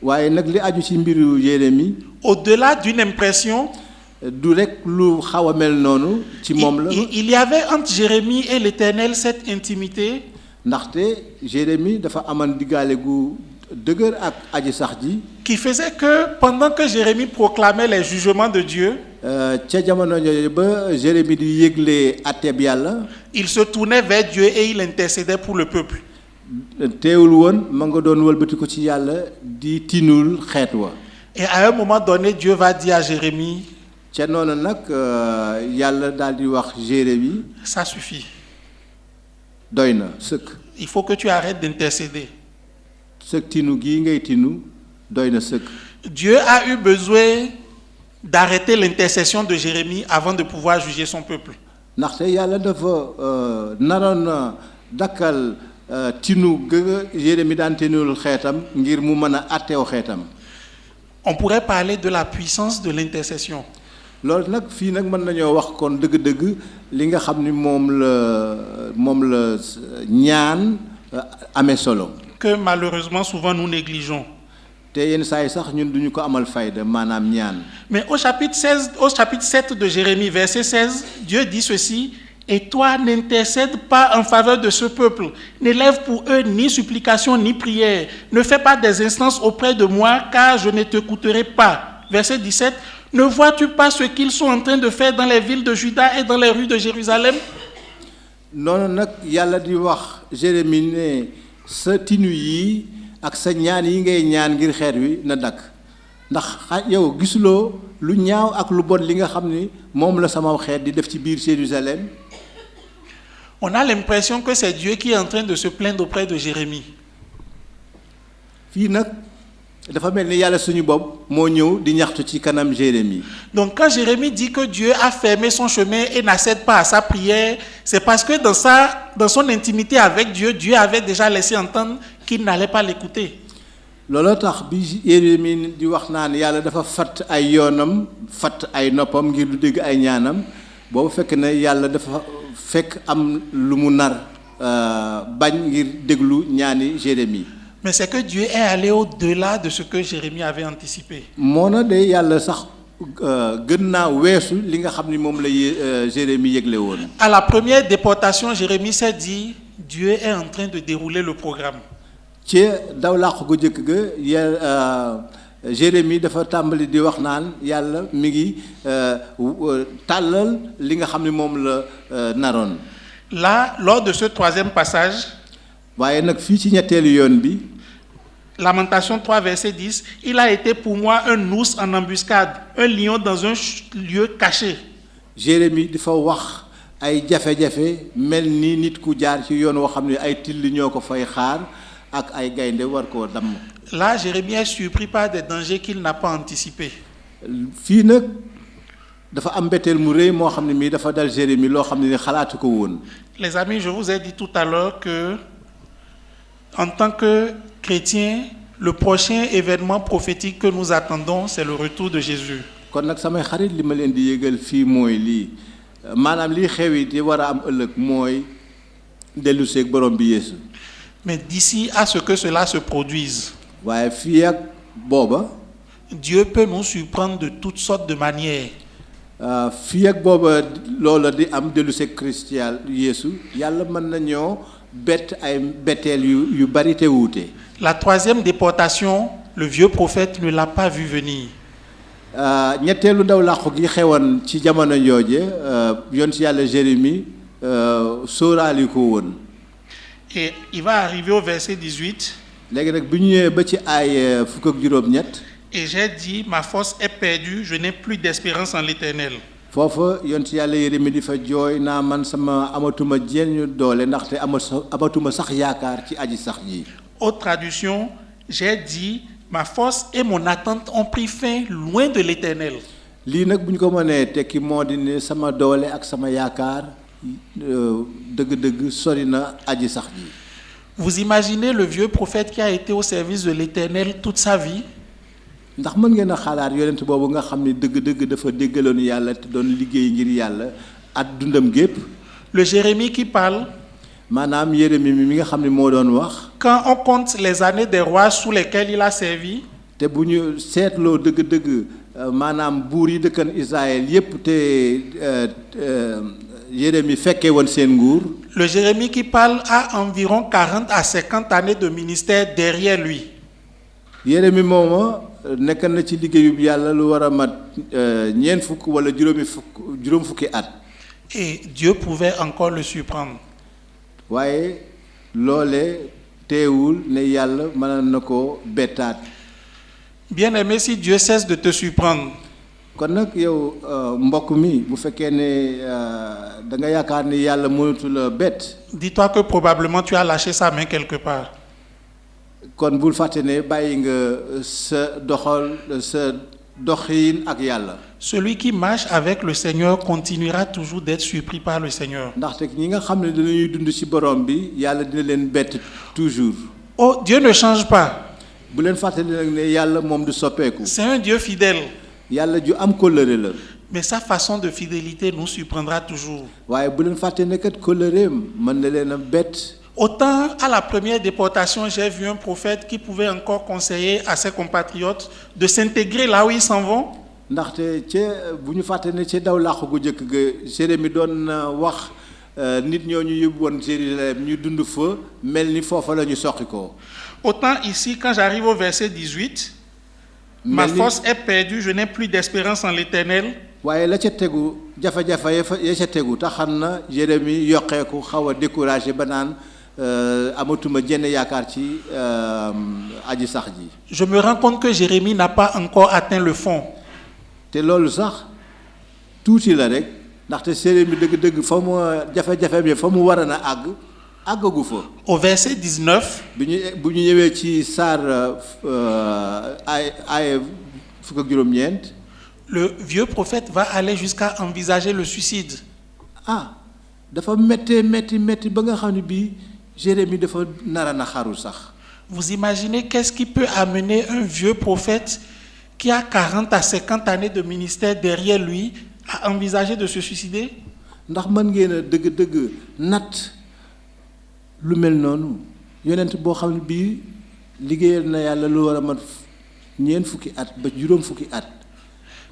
waaye nag li aju ci mbiru Jérémie, au-delà d'une impression, du rek lu xaw a mel noonu ci moom la. Il y avait entre Jérémie et l'Éternel cette intimité. ndaxte Jérémie dafa amoon diggaale gu dëgër ak aji sax ji. Qui faisait que pendant que Jérémie proclamait les jugements de Dieu, ca jamono jooju ba Jérémie di yëgle àtteeb yàlla. il se tournait vers Dieu et il intercédait pour le peuple. teewul woon ma nga doon wëlbati ko ci yàlla di tinul xeet wa. Et à un moment donné, Dieu va dire à Jérémie, ca noonu nag yàlla daal di wax Jérémie, ça suffit. doy na sëkk. Il faut que tu arrêtes d'intercéder. sëkk tinu gii ngay tinu doy na sëkk. Dieu a eu besoin d'arrêter l'intercession de Jérémie avant de pouvoir juger son peuple. ndaxte yàlla dafa naroon na dakkal tinu ga Jérémie daan tinul xeetam ngir mu mën a àtteew xeetam. On pourrait parler de la puissance de l'intercession. loolu nag fii nag mën nañoo wax kon dëgg-dëgg li nga xam ni moom la ñaan amee solo. Que malheureusement souvent nous négligeons. te yenn saa yi sax ñun duñu ko amal fayda maanaam ñaan. Mais au chapitre 7 de Jérémie, verset 16, Dieu dit ceci: et toi, n'intercède pas en faveur de ce peuple, n'élève pour eux ni supplication ni prière, ne fais pas des instances auprès de moi, car je ne t'écouterai pas. Verset 17, ne vois-tu pas ce qu'ils sont en train de faire dans les villes de Juda et dans les rues de Jérusalem? noonu nag yàlla di wax Jérémie ne sa tinu yi ak sa ñaan yi ngay ñaan ngir xeet wi na dakk ndax yow gisuloo lu ñaaw ak lu bon li nga xam ni moom la sama xeet di def ci biir Jérusalem. On a l'impression que c'est Dieu qui est en train de se plaindre auprès de Jérémie. fii nag dafa mel ni yàlla suñu bopp moo ñëw di ñaxtu ci kanam Jérémie. Donc quand Jérémie dit que Dieu a fermé son chemin et n'accède pas à sa prière, c'est parce que dans son intimité avec Dieu, Dieu avait déjà laissé entendre qu'il n'allait pas l'écouter. looloo tax bi Jérémie di wax naan yàlla dafa fatt ay yoonam fatt ay noppam ngir du dégg ay ñaanam boobu fekk na yàlla dafa fekk am lu mu nar bañ ngir déglu ñaani Jérémie. Mais c'est que Dieu est allé au-delà de ce que Jérémie avait anticipé. moo na de yàlla sax gën naa weesu li nga xam ni moom la Jérémie yëgle woon. À la première déportation, Jérémie s'est dit: Dieu est en train de dérouler le programme. ci daw làqu gu jëkk ga Jérémie dafa tàmbali di wax naan yàlla mi ngi tàllal li nga xam ni moom la naroon. Là, lors de ce troisième passage, waaye nag fii ci ñetteelu yoon bi. Lamentation 3, verset 10, il a été pour moi un ours en embuscade, un lion dans un lieu caché. Jérémie dafa wax ay jafe-jafe mel ni nit ku jaar ci yoon woo xam ne ay till ñoo ko fay xaar ak ay gaynde war koo damm. Là, Jérémie est surpris par des dangers qu'il n'a pas anticipés. fii nag dafa am mbetteel mu rëy moo xam ne mii dafa dal Jérémie loo xam ne ni xalaatu ko woon. Les amis, je vous ai dit tout à l'heure que en tant que chrétiens, le prochain événement prophétique que nous attendons, c'est le retour de Jésus. kon nag samay xarit li ma leen di yëgal fii mooy lii maanaam lii xew yi di war a am ëllëg mooy dellu seeg borom bi Yeesu. Mais d'ici à ce que cela se produise, waaye fii ak booba. Dieu peut nous surprendre de toutes sortes de manières. fii ak booba loola di am dellu seeg Christ Yeesu yàlla mën nañoo bett ay betteel yu bari te wuute. La troisième déportation, le vieux prophète ne l'a pas vu venir. ñetteelu ndaw làqu gi xewoon ci jamono jooje yoon ci yàlla Jérémie sóoraali ko woon. Et il va arriver au verset 18. léegi nag bi ñu ñëwee ba ci ay fukk ak juróom-ñett. Et j'ai dit, ma force est perdue, je n'ai plus d'espérance en l'Éternel. foofa yoon ci yàlla Jérémie di fa jooy naa man sama amatuma jenn doole ndaxte amatuma sax yaakaar ci aji sax ji. Autre traduction, j'ai dit, ma force et mon attente ont pris fin loin de l'Éternel. lii nag bu ñu ko mënee tekki moo di ne sama doole ak sama yaakaar dëgg-dëgg sori na aji sax ji. Vous imaginez le vieux prophète qui a été au service de l'Éternel toute sa vie? ndax mën ngeen a xalaat yonent boobu nga xam ne dëgg-dëgg dafa déggaloon yàlla te doon liggéey ngir yàlla at dundam gépp. Le Jérémie qui parle. maanaam Jérémie mi nga xam ne moo doon wax. Quand on compte les années des rois sous lesquels il a servi. te bu ñu seetloo dëgg-dëgg maanaam buur yi dëkkan Israël yépp te Jérémie fekkee woon seen nguur. Le Jérémie qui parle a environ 40 à 50 années de ministère derrière lui. Jérémie mooma nekk na ci liggéeyub yàlla lu war a mat ñeent fukk wala juróom fukki at. Et Dieu pouvait encore le surprendre. waaye loole teewul ne yàlla mën na ko bettaat. Bien-aimé, si Dieu cesse de te surprendre. kon nag yow mbokk mi bu fekkee ne da nga yaakaar ni yàlla mënatu la bett. Dis-toi que probablement tu as lâché sa main quelque part. kon bul fàtte ne bàyyi nga sa doxin ak yàlla. Celui qui marche avec le Seigneur continuera toujours d'être surpris par le Seigneur. ndaxte ñi nga xam ne dañuy dund ci borom bi yàlla dina leen bett toujours. Oh, Dieu ne change pas. bu leen fàtte nag ne yàlla moom du soppeeku. C'est un Dieu fidèle. yàlla ju am kóllëre la. Mais sa façon de fidélité nous surprendra toujours. waaye bu leen fàtte ne kat kóllëreem mën na leen a bett. Autant à la première déportation, j'ai vu un prophète qui pouvait encore conseiller à ses compatriotes de s'intégrer là où ils s'en vont. ndaxte ca bu ñu fàtte ne ca daw làqu gu njëkk ga Jérémie doon na wax nit ñooñu yóbbu woon Jérusalem ñu dund fa mel ni foofa la ñu soqi ko. Autant ici, quand j'arrive au verset 18, ma force est perdue, je n'ai plus d'espérance en l'Éternel. waaye la ca tegu jafe-jafe ya ca tegu taxan na Jérémie yokkeeku xaw a découragé ba naan amatuma jenn yaakaar ci aji sax ji. Je me rends compte que Jérémie n'a pas encore atteint le fond. te loolu sax tuuti la rek ndaxte Jérémie dëgg-dëgg fa mu jafe-jafe bi fa mu war a àggagu fa. Au verset 19, bu ñu ñëwee ci saar ay fukk ak juróom-ñeent. le vieux prophète va aller jusqu'à envisager le suicide. dafa métti ba nga xam ne bii Jérémie dafa nara na xaru sax. Vous imaginez qu'est-ce qui peut amener un vieux prophète qui a 40 à 50 années de ministère derrière lui à envisager de se suicider? ndax mën ngeen a dëgg-dëgg nat lu mel noonu yonent boo xam ne bii liggéeyal na yàlla lu war a mat ñeent fukki at ba juróom fukki at.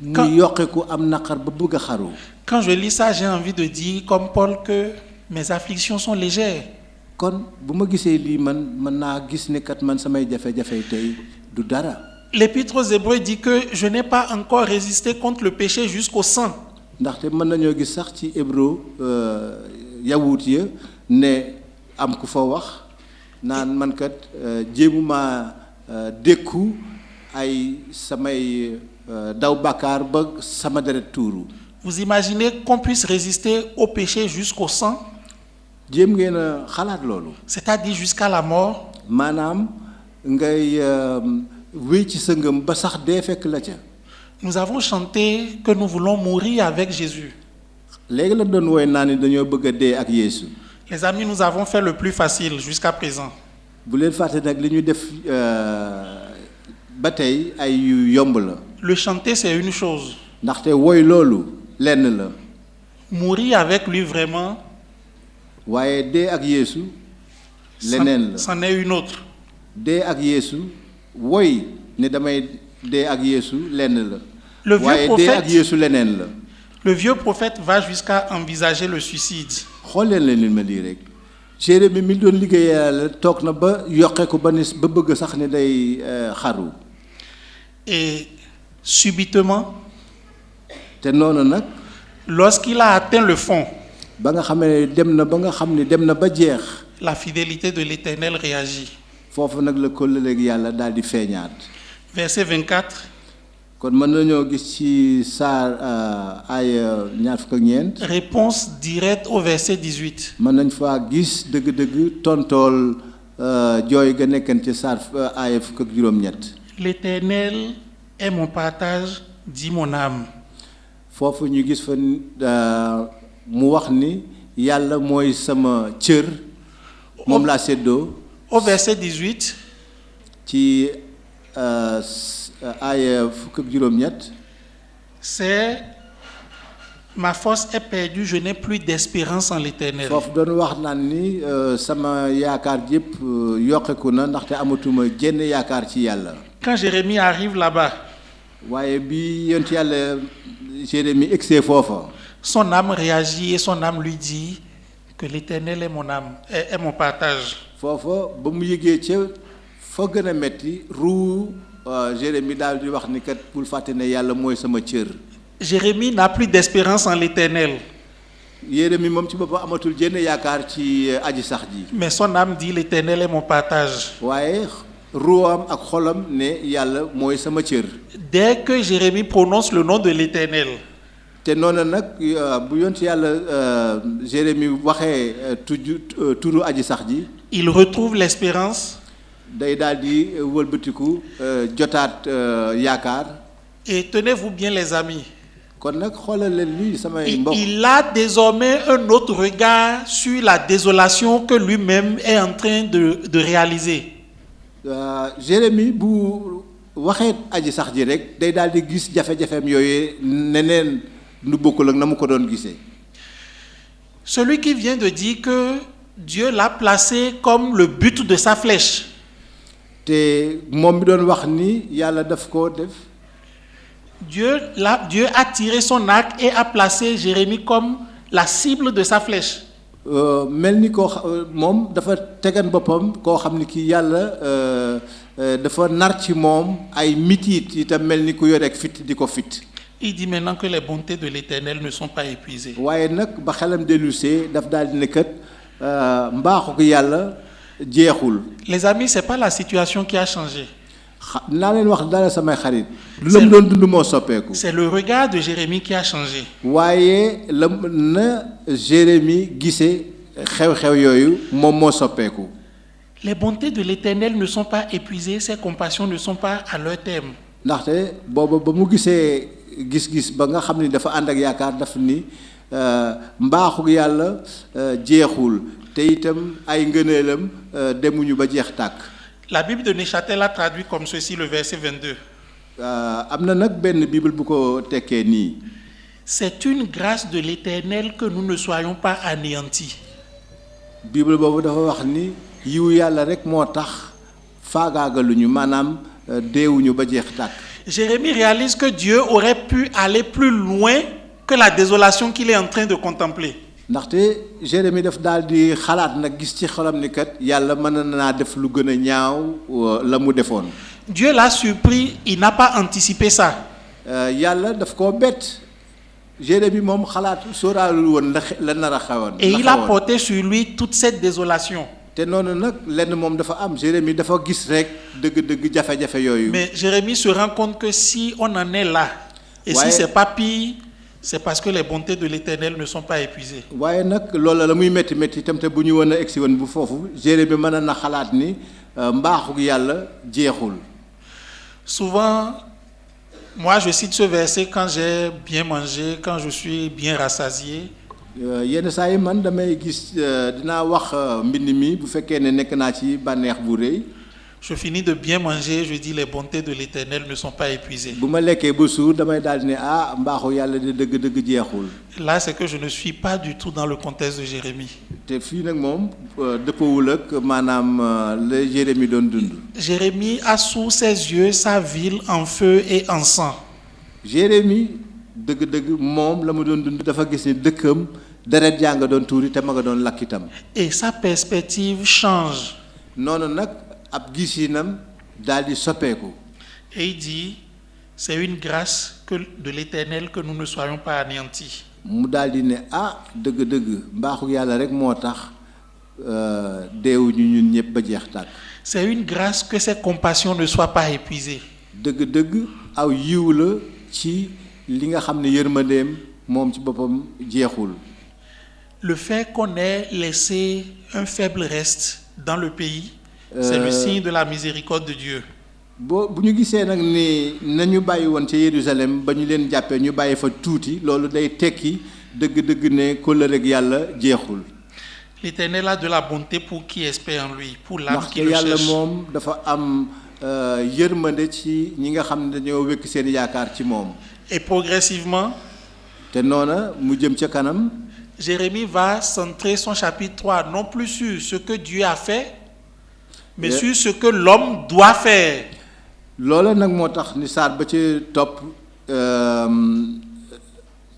muy yokkeeku am naqar ba bëgg a xaru. Quand je lis ça, j'ai envie de dire comme Paul que mes afflictions sont légères. kon bu ma gisee lii mën naa gis ne kat man samay jafe-jafe tey du dara. L'Épître aux Hébreux dit que je n'ai pas encore résisté contre le péché jusqu'au sang. ndaxte mën nañoo gis sax ci hébreu yawut ya ne am ku fa wax naan man kat jéemuma dékku ay samay daw bàkkaar ba sama deret tuuru. Vous imaginez qu'on puisse résister au péché jusqu'au sang? jéem ngeen a xalaat loolu. C'est-à-dire jusqu'à la mort. maanaam ngay wéy ci sa ngëm ba sax dee fekk la ca. Nous avons chanté que nous voulons mourir avec Jésus. léegi la doon woy naa ni dañoo bëgg a dee ak Yeesu. Les amis, nous avons fait le plus facile jusqu'à présent. bu leen fàtte nag li ñu def ba tey ay yu yomb la. Le chanter, c'est une chose. ndaxte woy loolu lenn la. Mourir avec lui vraiment, waaye dee ak Yeesu leneen la. c'en est une autre. dee ak Yeesu woy ne damay dee ak Yeesu lenn la. Le vieux waaye dee ak Yeesu leneen la. Le vieux prophète va jusqu'à envisager le suicide. xool leen li ma lii rek Jérémie mi doon liggéey Yàlla toog na ba yokkee ko ba bëgg sax ne day xaru. Et subitement, te noonu nag. lorsqu'il a atteint le fond, ba nga xam ne dem na ba jeex. la fidélité de l'Éternel réagit. foofu nag la kóllëreeg Yàlla daal di feeñaat. Verset 24. kon mën nañoo gis ci saar ay ñaar fukk ak ñeent. Réponse directe au verset 18. mën nañ faa gis dëgg-dëgg tontool jooy ga nekkan ci saar ay fukk ak juróom-ñett. L'Éternel est mon partage, dit mon âme. foofu ñu gis fa mu wax ni Yàlla mooy sama cër moom laa séddoo. Au verset 18. ci ay fukk ak juróom-ñett. C'est ma force est perdue, je n'ai plus d'espérance en l'Éternel. foofu doon wax naan ni sama yaakaar yëpp yokkeeku na ndaxte amatuma jenn yaakaar ci Yàlla. Quand Jérémie arrive là-bas, waaye bi yonent Yàlla Jérémie egsee foofa. son âme réagit et son âme lui dit que l'Éternel est mon âme, est mon partage. foofa ba mu yëgee ca fa gën a metti ruu Jérémie daal di wax ni kat bul fàtte ne Yàlla mooy sama cër. Jérémie n'a plus d'espérance en l'Éternel. Jérémie moom ci boppam amatul jenn yaakaar ci aji sax ji. Mais son âme dit l'Éternel est mon partage. waaye ruwaam ak xolam ne Yàlla mooy sama cër. Dès que Jérémie prononce le nom de l'Éternel, te noonu nag bu yonent Yàlla Jérémie waxee turu aji sax ji. il retrouve l'espérance. day daal di wëlbatiku jotaat yaakaar. Et tenez-vous bien les amis, kon nag xoolal leen lii samay mbokk. il a désormais un autre regard sur la désolation que lui-même est en train de réaliser. Jérémie bu waxee aji sax ji rek day daal di gis jafe-jafeem yooyu neneen nu bokkul ak na mu ko doon gisee. Celui qui vient de dire que Dieu l'a placé comme le but de sa flèche. te moom bi doon wax ni yàlla daf koo def. Dieu a tiré son arc et a placé Jérémie comme la cible de sa flèche. mel ni koo moom dafa tegan boppam koo xam ni kii yàlla dafa nar ci moom ay mitit itam mel ni ku yore ak fit di ko fit. Il dit maintenant que les bontés de l'Éternel ne sont pas épuisées. waaye nag ba xelam dellusee daf daal di ne kat mbaaxu ko yàlla jeexul. Les amis, c'est pas la situation qui a changé. naa leen wax dara samay xarit. lu la mu doon dund moo soppeeku. C'est le regard de Jérémie qui a changé. waaye la na Jérémie gisee xew-xew yooyu moom moo soppeeku. Les bontés de l'Éternel ne sont pas épuisées, ses compassions ne sont pas à leur terme. ndaxte booba ba mu gisee gis-gis ba nga xam ni dafa ànd ak yaakaar daf ni mbaaxu yàlla jeexul te itam ay ngëneelam demuñu ba jeex tàkk. La Bible de Neuchâtel a traduit comme ceci le verset 22. am na nag benn Bible bu ko tekkee nii. C'est une grâce de l'Éternel que nous ne soyons pas anéantis. Bible boobu dafa wax ni yiw yàlla rek moo tax faagaagaluñu maanaam deewuñu ba jeex tàkk. Jérémie réalise que Dieu aurait pu aller plus loin que la désolation qu'il est en train de contempler. ndaxte Jérémie daf daal di xalaat nag gis ci xolam ni kat yàlla mën naa def lu gën a ñaaw la mu defoon. Dieu l'a surpris, il n'a pas anticipé ça. yàlla daf koo bett Jérémie moom xalaat sóoraalul woon la nar a xewoon. Et il a porté sur lui toute cette désolation. te noonu nag lenn moom dafa am Jérémie dafa gis rek dëgg-dëgg jafe-jafe yooyu. Mais Jérémie se rend compte que si on en est là, et si c'est pas pire, c'est parce que les bontés de l'Éternel ne sont pas épuisées. waaye nag loolu la muy métti métti itam te bu ñu woon a egsi woon bu foofu Jérémie mën na xalaat ni mbaaxu yàlla jeexul. Souvent, moi je cite ce verset quand j'ai bien mangé, quand je suis bien rassasié. yenn saa yi man damay gis dinaa wax mbind mi bu fekkee ne nekk naa ci bànneex bu rëy. Je finis de bien manger, je dis les bontés de l'Éternel ne sont pas épuisées. bu ma lekkee ba suur damay daal di ne mbaaxu yàlla de dëgg-dëgg jeexul. Là, c'est que je ne suis pas du tout dans le contexte de Jérémie. te fii nag moom dëppawul ak maanaam la Jérémie doon dund. Jérémie a sous ses yeux sa ville en feu et en sang. Jérémie dëgg-dëgg moom la mu doon dund dafa gis ni dëkkam deret jaa nga doon tuuri te ma nga doon lakk itam. Et sa perspective change. noonu nag ab gisinam daal di soppeeku. Et il dit, c'est une grâce de l'Éternel que nous ne soyons pas anéantis. mu daal di ne dëgg-dëgg mbaaxu yàlla rek moo tax deewuñu ñun ñëpp ba jeex tàkk. C'est une grâce que ses compassions ne soient pas épuisées. dëgg-dëgg aw yiw la ci li nga xam ne yërmandeem moom ci boppam jeexul. Le fait qu'on ait laissé un faible reste dans le pays, c'est le signe de la miséricorde de Dieu. bu ñu gisee nag ni nañu bàyyi woon ca Jérusalem ba ñu leen jàppee ñu bàyyi fa tuuti loolu day tekki dëgg-dëgg ne kóllëre ak yàlla jeexul. L'Éternel a de la bonté pour qui espère en lui, pour l'âme qui le ndaxte yàlla cherche. moom dafa am yërmande ci ñi nga xam ne dañoo wekk seen yaakaar ci moom. Et progressivement, te noona mu jëm ca kanam. Jérémie va centrer son chapitre 3 non plus sur ce que Dieu a fait, mais sur ce que l'homme doit faire. loola nag moo tax ni saar ba ci topp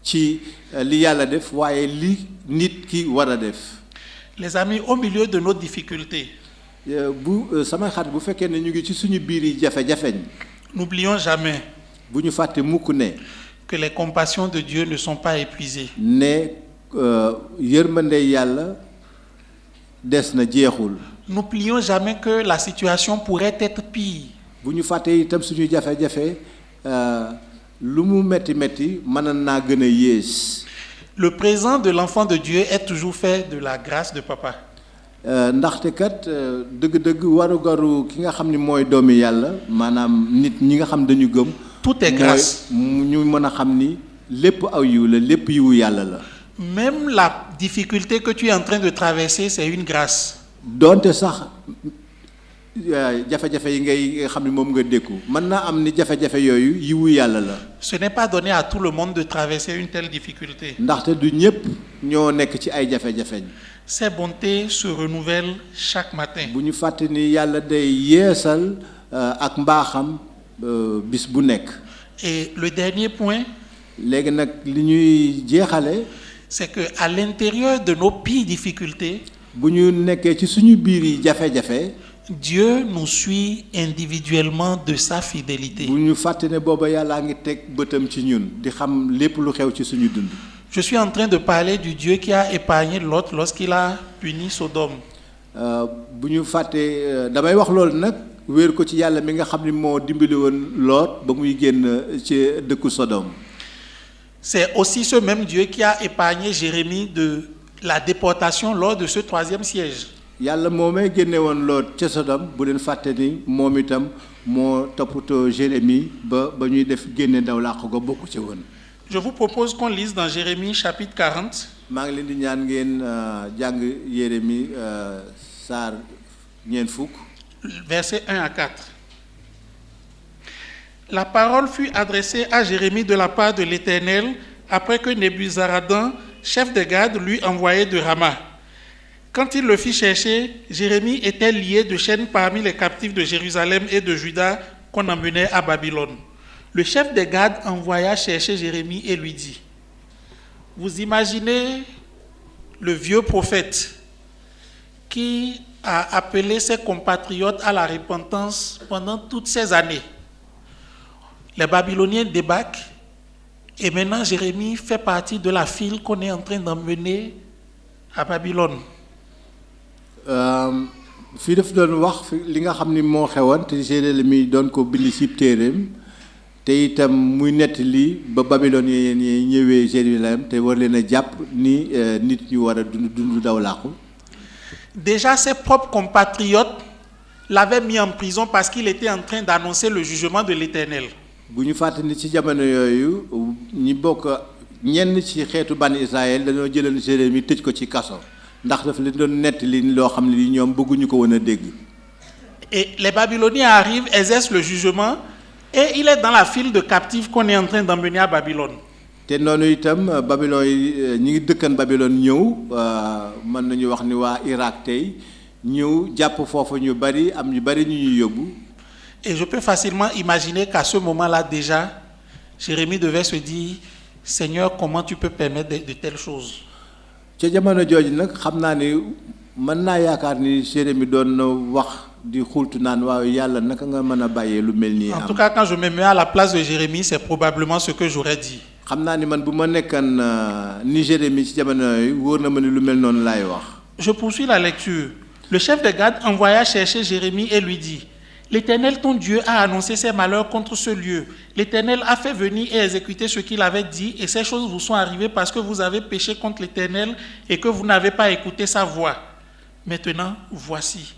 ci li yàlla def waaye li nit ki war a def. Les amis, au milieu de nos difficultés, sama xarit bu fekkee ne ñu ngi ci suñu biir yi jafe-jafeñ. n'oublions jamais bu ñu fàtte mukk ne. que les compassions de Dieu ne sont pas épuisées. ne yërmande yàlla des na jeexul. N'oublions jamais que la situation pourrait être pire. bu ñu fàtte itam suñu jafe-jafe lu mu metti metti mën naa gën a yées. Le présent de l'enfant de Dieu est toujours fait de la grâce de papa. ndaxte kat dëgg-dëgg warugaru ki nga xam ni mooy doomi yàlla maanaam nit ñi nga xam dañu gëm. Tout est grâce. ñu mën a xam ni lépp aw yiw la lépp yiwu yàlla la. Même la difficulté que tu es en train de traverser, c'est une grâce. donte sax jafe-jafe yi ngay xam ni moom nga dékku mën naa am ni jafe-jafe yooyu yiwu yàlla la. Ce n'est pas donné à tout le monde de traverser une telle difficulté. ndaxte du ñëpp ñoo nekk ci ay jafe-jafe. Ses bontés se renouvellent chaque matin. bu ñu fàtte ni yàlla day yeesal ak mbaaxam bis bu nekk. Et le dernier point, léegi nag li ñuy jeexale c'est que à l'intérieur de nos pires difficultés, bu ñu nekkee ci suñu biir yi jafe-jafe. Dieu nous suit individuellement de sa fidélité. bu ñu fàtte ne booba yàllaa ngi teg bëtam ci ñun di xam lépp lu xew ci suñu dund. Je suis en train de parler du Dieu qui a épargné Lot lorsqu'il a puni Sodome. bu ñu fàttee damay wax loolu nag wéer ko ci yàlla mi nga xam ni moo dimbali woon Lot ba muy génn ci dëkku Sodome. C'est aussi ce même Dieu qui a épargné Jérémie de la déportation lors de ce 3e siège. yàlla moo may génne woon Lot ca Sodome bu leen fàtte ni moom itam moo toppatoo Jérémie ba ñuy def génne daw làq ko bokku ci woon. Je vous propose qu'on lise dans Jérémie chapitre 40. maa ngi leen di ñaan ngeen jàng Jérémie saar ñeent fukk. Versets 1 à 4. La parole fut adressée à Jérémie de la part de l'Éternel après que Nebuzaradan, chef de garde, lui envoyait de Rama. Quand il le fit chercher, Jérémie était lié de chaînes parmi les captifs de Jérusalem et de Juda qu'on emmenait à Babylone. Le chef des gardes envoya chercher Jérémie et lui dit: Vous imaginez le vieux prophète qui a appelé ses compatriotes à la repentance pendant toutes ces années. Les Babyloniens débarquent et maintenant Jérémie fait partie de la file qu'on est en train d'emmener à Babylone. fii daf doon wax li nga xam ni moo xewoon te Jérémie doon ko bind ci téereem te itam muy nettali ba Babylonien yi ñëwee Jérusalem te war leen a jàpp ni nit ñu war a dund daw làqu. Déjà ses propres compatriotes l'avaient mis en prison parce qu'il était en train d'annoncer le jugement de l'Éternel. bu ñu fàtte ni ci jamono yooyu ñi bokk ñenn ci xeetu bani Israël dañoo jëlal Jérémie tëj ko ci kaso ndax dafa leen doon nettali loo xam ne li ñoom bëgguñu ko woon a dégg. Et les Babyloniens arrivent, exercent le jugement et il est dans la file de captifs qu'on est en train d'emmener à Babylone. te noonu itam Babylone yi ñi ngi dëkkan Babylone ñëw mën nañu wax ni waa Irak tey ñëw jàpp foofu ñu bari am ñu bari ñu ñuy yóbbu. Et je peux facilement imaginer qu'à ce moment-là déjà, Jérémie devait se dire: Seigneur, comment tu peux permettre de telles choses? ca jamono jooju nag xam naa ni mën naa yaakaar ni Jérémie doon na wax di xultu naan waaw yàlla naka nga mën a bàyyee lu mel nii am. En tout cas, quand je me mets à la place de Jérémie, c'est probablement ce que j'aurais dit. xam naa ni man bu ma nekkan ni Jérémie ci jamono yooyu wóor na ma ni lu mel noonu laay wax. Je poursuis la lecture. Le chef de garde envoya chercher Jérémie et lui dit: L'Éternel, ton Dieu, a annoncé ses malheurs contre ce lieu. L'Éternel a fait venir et exécuter ce qu'il avait dit, et ces choses vous sont arrivées parce que vous avez péché contre l'Éternel et que vous n'avez pas écouté sa voix. Maintenant, voici,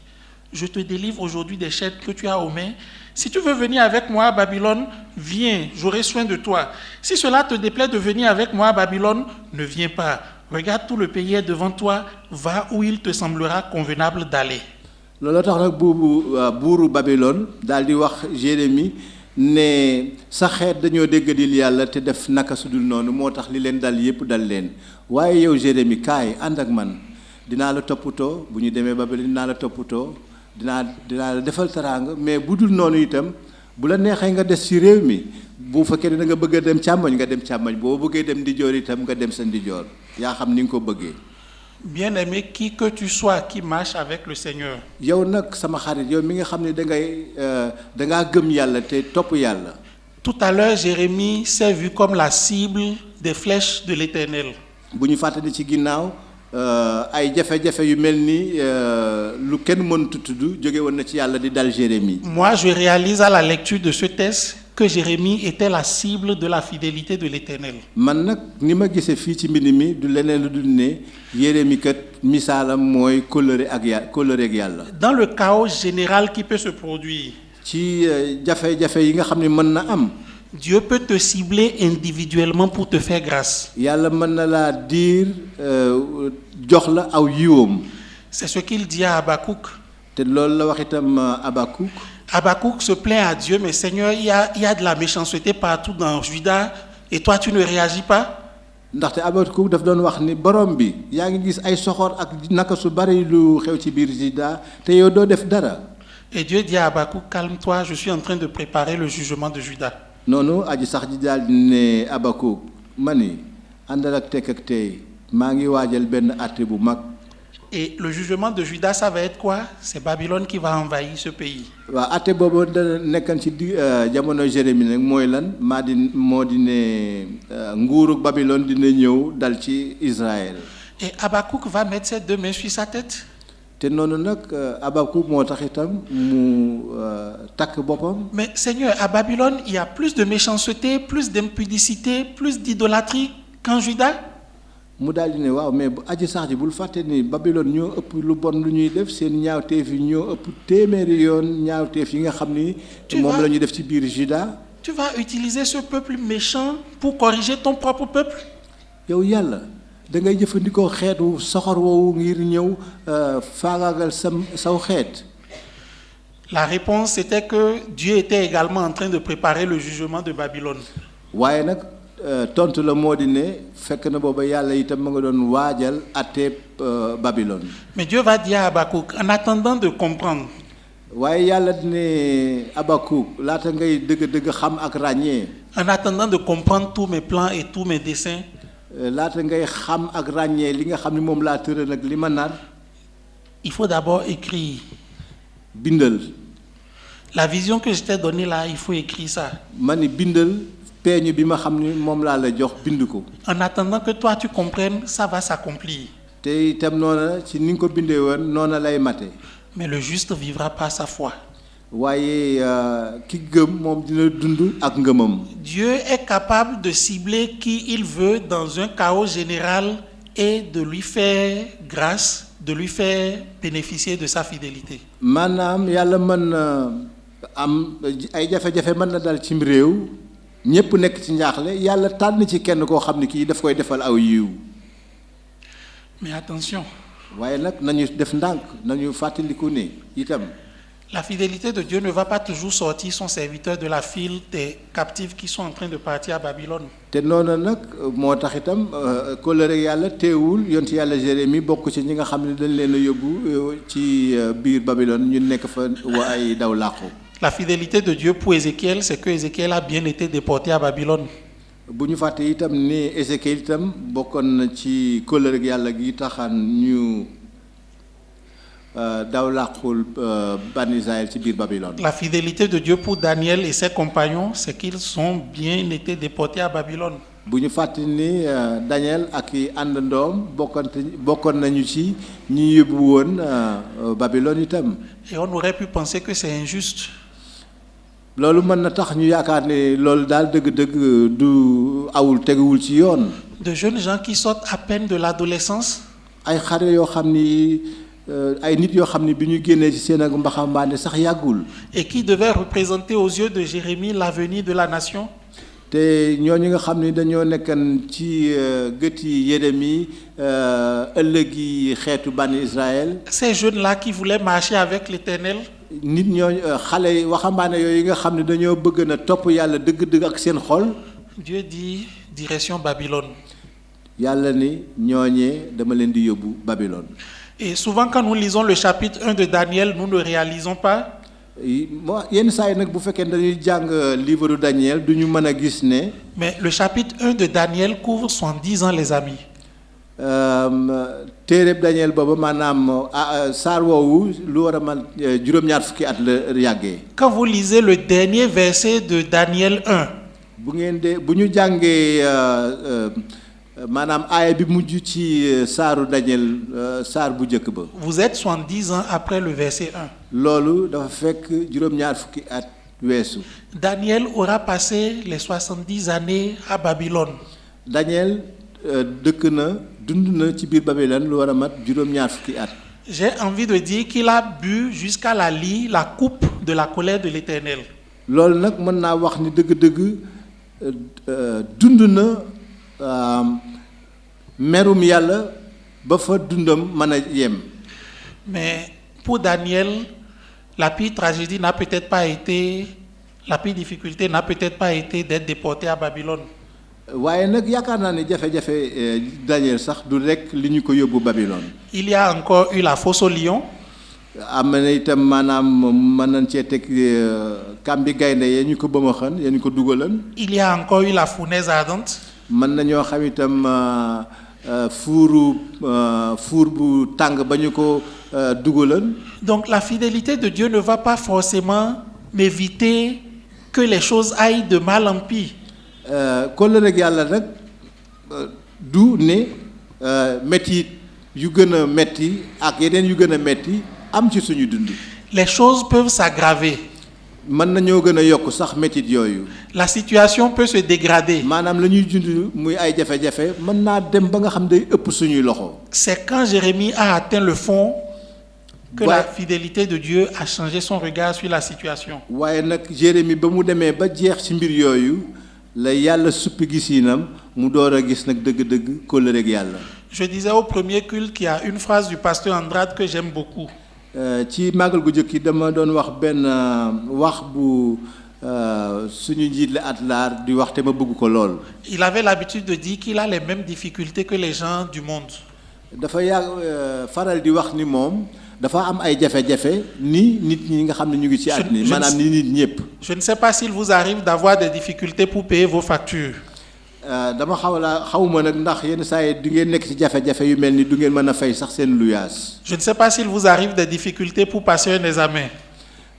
je te délivre aujourd'hui des chaînes que tu as aux mains. Si tu veux venir avec moi à Babylone, viens, j'aurai soin de toi. Si cela te déplaît de venir avec moi à Babylone, ne viens pas. Regarde, tout le pays est devant toi, va où il te semblera convenable d'aller. looloo tax nag buuru Babylone daal di wax Jérémie ne sa xeet dañoo déggadil yàlla te def naka su dul noonu moo tax li leen dal yépp dal leen waaye yow Jérémie kaay ànd ak man dinaa la toppatoo bu ñu demee Babylone dinaa la toppatoo dinaa la defal teraanga mais bu dul noonu itam bu la neexee nga des ci réew mi bu fekkee ne da nga bëgg a dem càmmoñ nga dem càmmoñ boo bëggee dem ndijoor itam nga dem sa ndijoor yaa xam ni nga ko bëggee. Bien-aimé, qui que tu sois qui marche avec le Seigneur. yow nag sama xarit yow mi nga xam ne da ngaa gëm yàlla te topp yàlla. Tout à l'heure, Jérémie s'est vu comme la cible des flèches de l'Éternel. bu ñu fàttali ci ginnaaw ay jafe-jafe yu mel ni lu kenn mënut tudd jóge woon na ci yàlla di dal Jérémie. Moi, je réalise à la lecture de ce texte que Jérémie était la cible de la fidélité de l'Éternel. man nag ni ma gisee fii ci mbind mi du leneen lu dul ne Yérémi kat misaalam mooy kóllëre ak yàlla. Dans le chaos général qui peut se produire, ci jafe-jafe yi nga xam ne mën na am. Dieu peut te cibler individuellement pour te faire grâce. yàlla mën na laa diir jox la aw yiwam. C'est ce qu'il dit à Habakkuk. te loolu la wax itam Habakkuk. Habakkuk se plaint à Dieu, mais Seigneur, il y a de la méchanceté partout dans Juda, et toi tu ne réagis pas. ndaxte Habakkuk daf doon wax ni borom bi yaa ngi gis ay soxor ak naka su bari lu xew ci biir Juda te yow doo def dara. Et Dieu dit à Habakkuk, calme-toi, je suis en train de préparer le jugement de Juda. noonu aji sax ji daal di ne Habakkuk ma ni àndal ak tekk ak tey maa ngi waajal benn àtte bu mag. Et le jugement de Juda, ça va être quoi? C'est Babylone qui va envahir ce pays. waaw àtte boobu dana nekkan ci jamono Jérémie nag mooy lan moo di ne nguurug Babylone dina ñëw dal ci Israël. Et Habakkuk va mettre ses deux mains sur sa tête. te noonu nag Habakkuk moo tax itam mu takk boppam. Mais Seigneur, à Babylone, il y a plus de méchanceté, plus d'impudicité, plus d'idolâtrie qu'en Juda. mu daal di ne waaw mais bu aji sax ji bul fàtte ni Babylone ñoo ëpp lu bon lu ñuy def seen ñaawteef yi ñoo ëpp téeméeri yoon ñaawteef yi nga xam ni moom la ñuy def ci biir Juda. Tu vas utiliser ce peuple méchant pour corriger ton propre peuple. yow yàlla da ngay jëfandikoo xeetu soxor woowu ngir ñëw faagaagal saw xeet. La réponse était que Dieu était également en train de préparer le jugement de Babylone. waaye nag tontu la moo di ne fekk na booba yàlla itam ma nga doon waajal àtte Babylone. Mais Dieu va dire à Habakkuk, en attendant de comprendre, waaye yàlla ne Habakkuk laata ngay dëgg-dëgg xam ak ràññee. en attendant de comprendre tous mes plans et tous mes desseins, laata ngay xam ak ràññee li nga xam ne moom laa tëral nag li ma nar. il faut d'abord écrire. bindal. La vision que je t'ai donnée là, il faut écrire ça. ma ni bindal peeñu bi ma xam ni moom laa la jox bind ko. En attendant que toi tu comprennes, ça va s'accomplir. te itam noona ci ni nga ko bindee woon noona lay mate. Mais le juste vivra par sa foi. waaye ki gëm moom dina dund ak ngëmam. Dieu est capable de cibler qui il veut dans un chaos général et de lui faire grâce, de lui faire bénéficier de sa fidélité. maanaam yàlla mën na am ay jafe-jafe mën na dal cim réew ñépp nekk ci njaaxle yàlla tànn ci kenn koo xam ne kii daf koy defal aw yiw. Mais attention, waaye nag nañu def ndànk nañu fàttaliku ne itam. la fidélité de Dieu ne va pas toujours sortir son serviteur de la file des captifs qui sont en train de partir à Babylone. te noonu nag moo tax itam kóllëre yàlla teewul yonent yàlla Jérémie bokk ci ñi nga xam ne dañ leen a yóbbu ci biir Babylone ñu nekk fa wa ay daw làqu. La fidélité de Dieu pour Ézéchiel, c'est que Ézéchiel a bien été déporté à Babylone. bu ñu fàtte itam ni Ézéchiel itam bokkoon na ci kóllëre yàlla gi taxaan ñu daw làqul ban Israël ci biir Babylone. La fidélité de Dieu pour Daniel et ses compagnons, c'est qu'ils ont bien été déportés à Babylone. bu ñu fàtte ni Daniel ak i àndandoom bokkoon nañu ci ñi yóbbu woon Babylone itam. Et on aurait pu penser que c'est injuste. loolu mën na tax ñu yaakaar ne loolu daal dëgg-dëgg du awul teguwul ci yoon. De jeunes gens qui sortent à peine de l'adolescence. ay xale yoo xam ni ay nit yoo xam ni bi ñu génnee ci seen ak mbaxambaane sax yàggul. Et qui devaient représenter aux yeux de Jérémie l'avenir de la nation. te ñooñu nga xam ni dañoo nekkan ci gët yi Yérémie ëllëg yi xeetu bani Israël. Ces jeunes-là qui voulaient marcher avec l'Éternel. nit ñooñu xale waxambaane yooyu nga xam ne dañoo bëgg na topp yàlla dëgg-dëgg ak seen xol. Dieu dit direction Babylone. yàlla ni ñooñee dama leen di yóbbu Babylone. Et souvent quand nous lisons le chapitre 1 de Daniel, nous ne réalisons pas. yenn saa yi nag bu fekkee dañuy jàng livre Daniel du ñu mën a gis ne. Mais le chapitre 1 de Daniel couvre 70 ans, les amis. téereb Daniel booba maanaam saar woowu lu war a man juróom-ñaar fukki at la yàggee. Quand vous lisez le dernier verset de Daniel 1, bu ñu jàngee maanaam aaya bi mujj ci saaru Daniel saar bu njëkk ba. vous êtes 70 ans après le verset 1. loolu dafa fekk juróom-ñaar fukki at weesu. Daniel aura passé les 70 années à Babylone. Daniel dëkk na dund na ci biir Babylone lu war a mat juróom-ñaar fukki at. J'ai envie de dire qu'il a bu jusqu'à la lie la coupe de la colère de l'Éternel. loolu nag mën naa wax ni dëgg-dëgg dund na merum yàlla ba fa dundam mën a yem. Mais pour Daniel, la pire tragédie n'a peut-être pas été, la pire difficulté n'a peut-être pas été d'être déporté à Babylone. waaye nag yaakaar naa ne jafe-jafe Daniel sax du rek li ñu ko yóbbu Babylone. Il y a encore eu la fosse au lion. am na itam maanaam mën nañ cee teg kàmbi gaynde ya ñu ko bëmaxan ya ñu ko dugalan. Il y a encore eu la fournaise ardente. mën nañoo xam itam fuur bu tàng ba ñu ko dugalan. Donc la fidélité de Dieu ne va pas forcément m'éviter que les choses aillent de mal en pis. kóllëre yàlla nag du ne métti yu gën a métti ak yeneen yu gën a métti am ci suñu dund. Les choses peuvent s'aggraver. mën nañoo gën a yokk sax métit yooyu. La situation peut se dégrader. maanaam la ñuy dund muy ay jafe-jafe mën naa dem ba nga xam day ëpp suñuy loxo. C'est quand Jérémie a atteint le fond que Ouais. la fidélité de Dieu a changé son regard sur la situation. waaye nag Jérémie ba mu demee ba jeex ci mbir yooyu la yàlla suppi gisinam mu door a gis nag dëgg-dëgg kóllëreeg yàlla. Je disais au premier culte qu'il y a une phrase du pasteur Andrade que j'aime beaucoup. ci màggal gu jëkk yi dama doon wax benn wax bu suñu njiit la Atlar di wax te ma bëgg ko lool. Il avait l'habitude de dire qu'il a les mêmes difficultés que les gens du monde. dafa faral di wax ni moom dafa am ay jafe-jafe ni nit ñi nga xam ne ñu ngi ci àddina maanaam ni nit ñëpp. Je ne sais pas s'il vous arrive d'avoir des difficultés pour payer vos factures. dama xawma nag ndax yenn saa yi du ngeen nekk ci jafe-jafe yu mel ni du ngeen mën a fay sax seen luyaas. Je ne sais pas s'il vous arrive des difficultés pour passer un examen.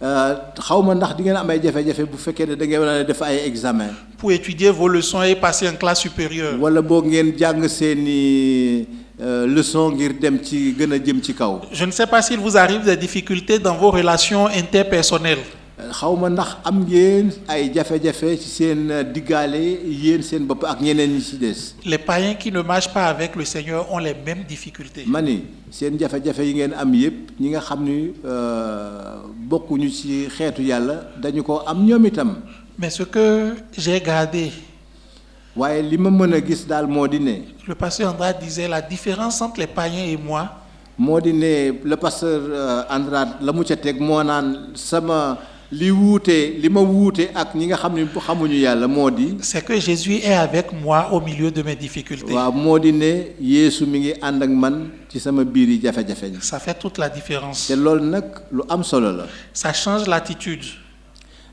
xawma ndax di ngeen am ay jafe-jafe bu fekkee ne da ngeen war a def ay examen. Pour étudier vos leçons et passer en classe supérieure. wala boo ngeen jàng seeni leçon ngir dem ci gën a jëm ci kaw. Je ne sais pas s'il vous arrive des difficultés dans vos relations interpersonnelles. xawma ndax am ngeen ay jafe-jafe ci seen diggaale yéen seen bopp ak ñeneen ñi ci des. Les païens qui ne marchent pas avec le Seigneur ont les mêmes difficultés. mani seen jafe-jafe yi ngeen am yépp ñi nga xam ni bokkuñu ci xeetu yàlla dañu ko am ñoom itam. Mais ce que j'ai gardé, waaye li ma mën a gis daal moo di ne. le pasteur Andrade disait la différence entre les païens et moi. moo di ne le pasteur Andrade la mu ca teg moo naan sama li ma wuute ak ñi nga xam ne xamuñu yàlla moo di. C'est que Jésus est avec moi au milieu de mes difficultés. waaw moo di ne Yeesu mi ngi ànd ak man ci sama biir yi jafe-jafe. Ça fait toute la différence. te loolu nag lu am solo la. Ça change l'attitude.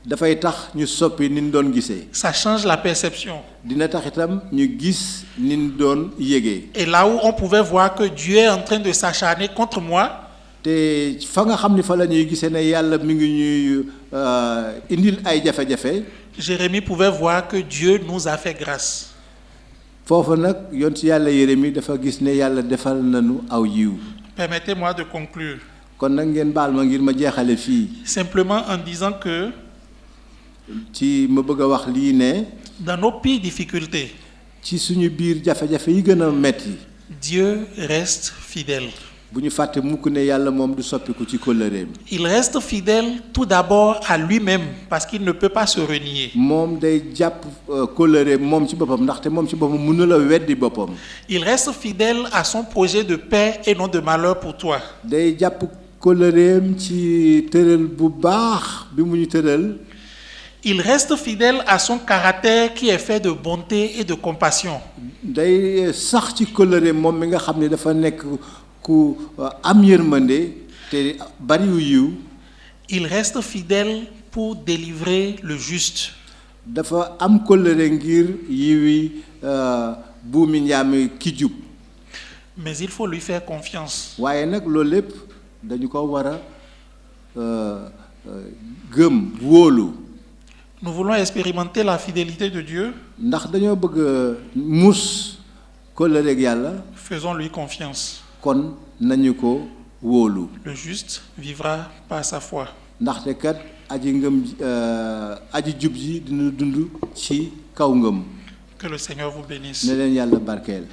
dafay tax ñu soppi ni ñu doon gisee. Ça change la perception. dina tax itam ñu gis ni ñu doon yégee. Et là où on pouvait voir que Dieu est en train de s'acharner contre moi, te fa nga xam ni fa la ñuy gisee ne yàlla mi ngi ñuy indil ay jafe-jafe. Jérémie pouvait voir que Dieu nous a fait grâce. foofu nag yoon ci yàlla Jérémie dafa gis ne yàlla defal nañu aw yiw. Permettez-moi de conclure. kon nag ngeen baal ma ngir ma jeexale fii. Simplement en disant que ci ma bëgg a wax lii ne. dans nos pires difficultés, ci suñu biir jafe-jafe yi gën a metti. Dieu reste fidèle. bu ñu fàtte mukk ne yàlla moom du soppiku ci kóllëreem. Il reste fidèle tout d'abord à lui-même parce qu'il ne peut pas se renier. moom day jàpp kóllëreem moom ci boppam ndaxte moom ci boppam mënu la weddi boppam. Il reste fidèle à son projet de paix et non de malheur pour toi. day jàpp kóllëreem ci tëral bu baax bi mu ñu tëral. Il reste fidèle à son caractère qui est fait de bonté et de compassion. day sax ci kóllëreem moom mi nga xam ne dafa nekk ku am yërmande te bariwu yiw. Il reste fidèle pour délivrer le juste. dafa am kóllëre ngir yiwi buumi njaami ki jub. Mais il faut lui faire confiance. waaye nag loolu lépp dañu ko war a gëm wóolu. Nous voulons expérimenter la fidélité de Dieu. ndax dañoo bëgg mus kóllëreeg yàlla. Faisons-lui confiance. kon nañu ko wóolu. Le juste vivra par sa foi. ndaxte kat aji ngëm aji jub ji dina dund ci kaw ngëm. Que le Seigneur vous bénisse. ne leen yàlla barkeel.